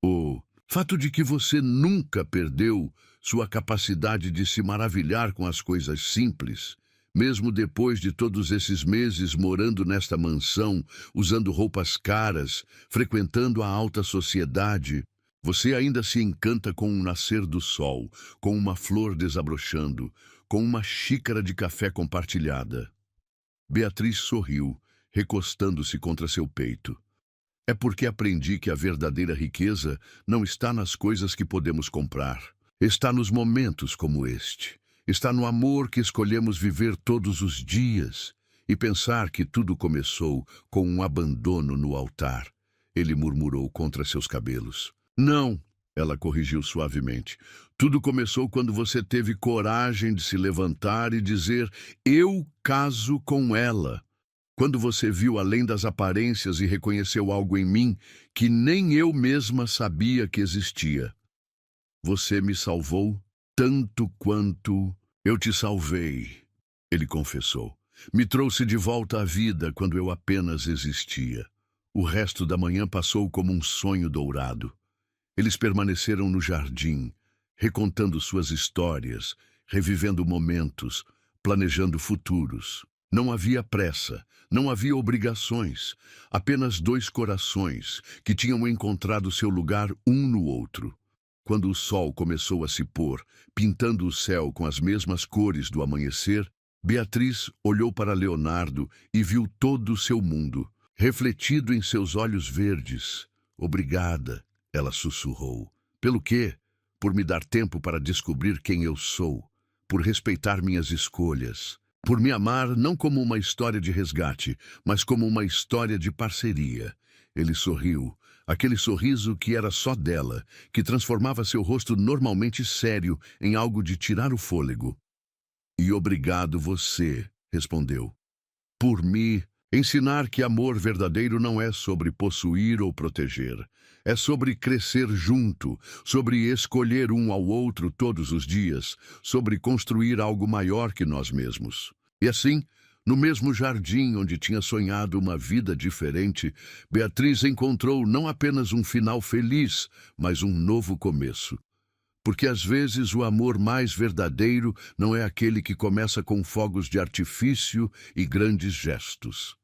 O fato de que você nunca perdeu sua capacidade de se maravilhar com as coisas simples, mesmo depois de todos esses meses morando nesta mansão, usando roupas caras, frequentando a alta sociedade. Você ainda se encanta com o nascer do sol, com uma flor desabrochando, com uma xícara de café compartilhada. Beatriz sorriu, recostando-se contra seu peito. É porque aprendi que a verdadeira riqueza não está nas coisas que podemos comprar. Está nos momentos como este. Está no amor que escolhemos viver todos os dias. E pensar que tudo começou com um abandono no altar. Ele murmurou contra seus cabelos. Não, ela corrigiu suavemente. Tudo começou quando você teve coragem de se levantar e dizer: eu caso com ela. Quando você viu além das aparências e reconheceu algo em mim que nem eu mesma sabia que existia. Você me salvou tanto quanto eu te salvei, ele confessou. Me trouxe de volta à vida quando eu apenas existia. O resto da manhã passou como um sonho dourado. Eles permaneceram no jardim, recontando suas histórias, revivendo momentos, planejando futuros. Não havia pressa, não havia obrigações, apenas dois corações que tinham encontrado seu lugar um no outro. Quando o sol começou a se pôr, pintando o céu com as mesmas cores do amanhecer, Beatriz olhou para Leonardo e viu todo o seu mundo, refletido em seus olhos verdes. Obrigada, ela sussurrou. Pelo quê? Por me dar tempo para descobrir quem eu sou, por respeitar minhas escolhas, por me amar não como uma história de resgate, mas como uma história de parceria. Ele sorriu, aquele sorriso que era só dela, que transformava seu rosto normalmente sério em algo de tirar o fôlego. E obrigado você, respondeu, por me ensinar que amor verdadeiro não é sobre possuir ou proteger. É sobre crescer junto, sobre escolher um ao outro todos os dias, sobre construir algo maior que nós mesmos. E assim, no mesmo jardim onde tinha sonhado uma vida diferente, Beatriz encontrou não apenas um final feliz, mas um novo começo. Porque às vezes o amor mais verdadeiro não é aquele que começa com fogos de artifício e grandes gestos.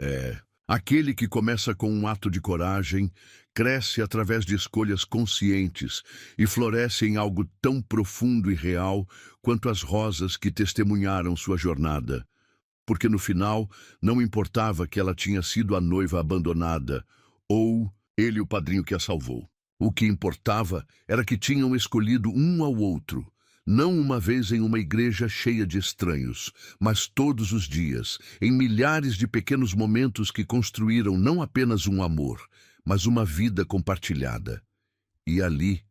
É aquele que começa com um ato de coragem, cresce através de escolhas conscientes e floresce em algo tão profundo e real quanto as rosas que testemunharam sua jornada. Porque no final não importava que ela tinha sido a noiva abandonada ou ele o padrinho que a salvou. O que importava era que tinham escolhido um ao outro, não uma vez em uma igreja cheia de estranhos, mas todos os dias, em milhares de pequenos momentos que construíram não apenas um amor, mas uma vida compartilhada. E ali,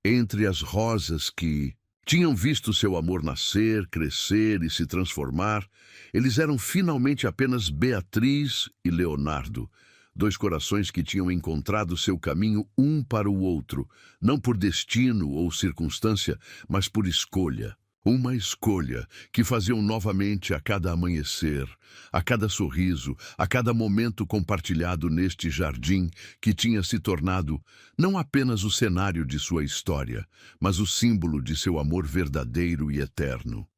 entre as rosas que tinham visto seu amor nascer, crescer e se transformar, eles eram finalmente apenas Beatriz e Leonardo, dois corações que tinham encontrado seu caminho um para o outro, não por destino ou circunstância, mas por escolha. Uma escolha que faziam novamente a cada amanhecer, a cada sorriso, a cada momento compartilhado neste jardim que tinha se tornado não apenas o cenário de sua história, mas o símbolo de seu amor verdadeiro e eterno.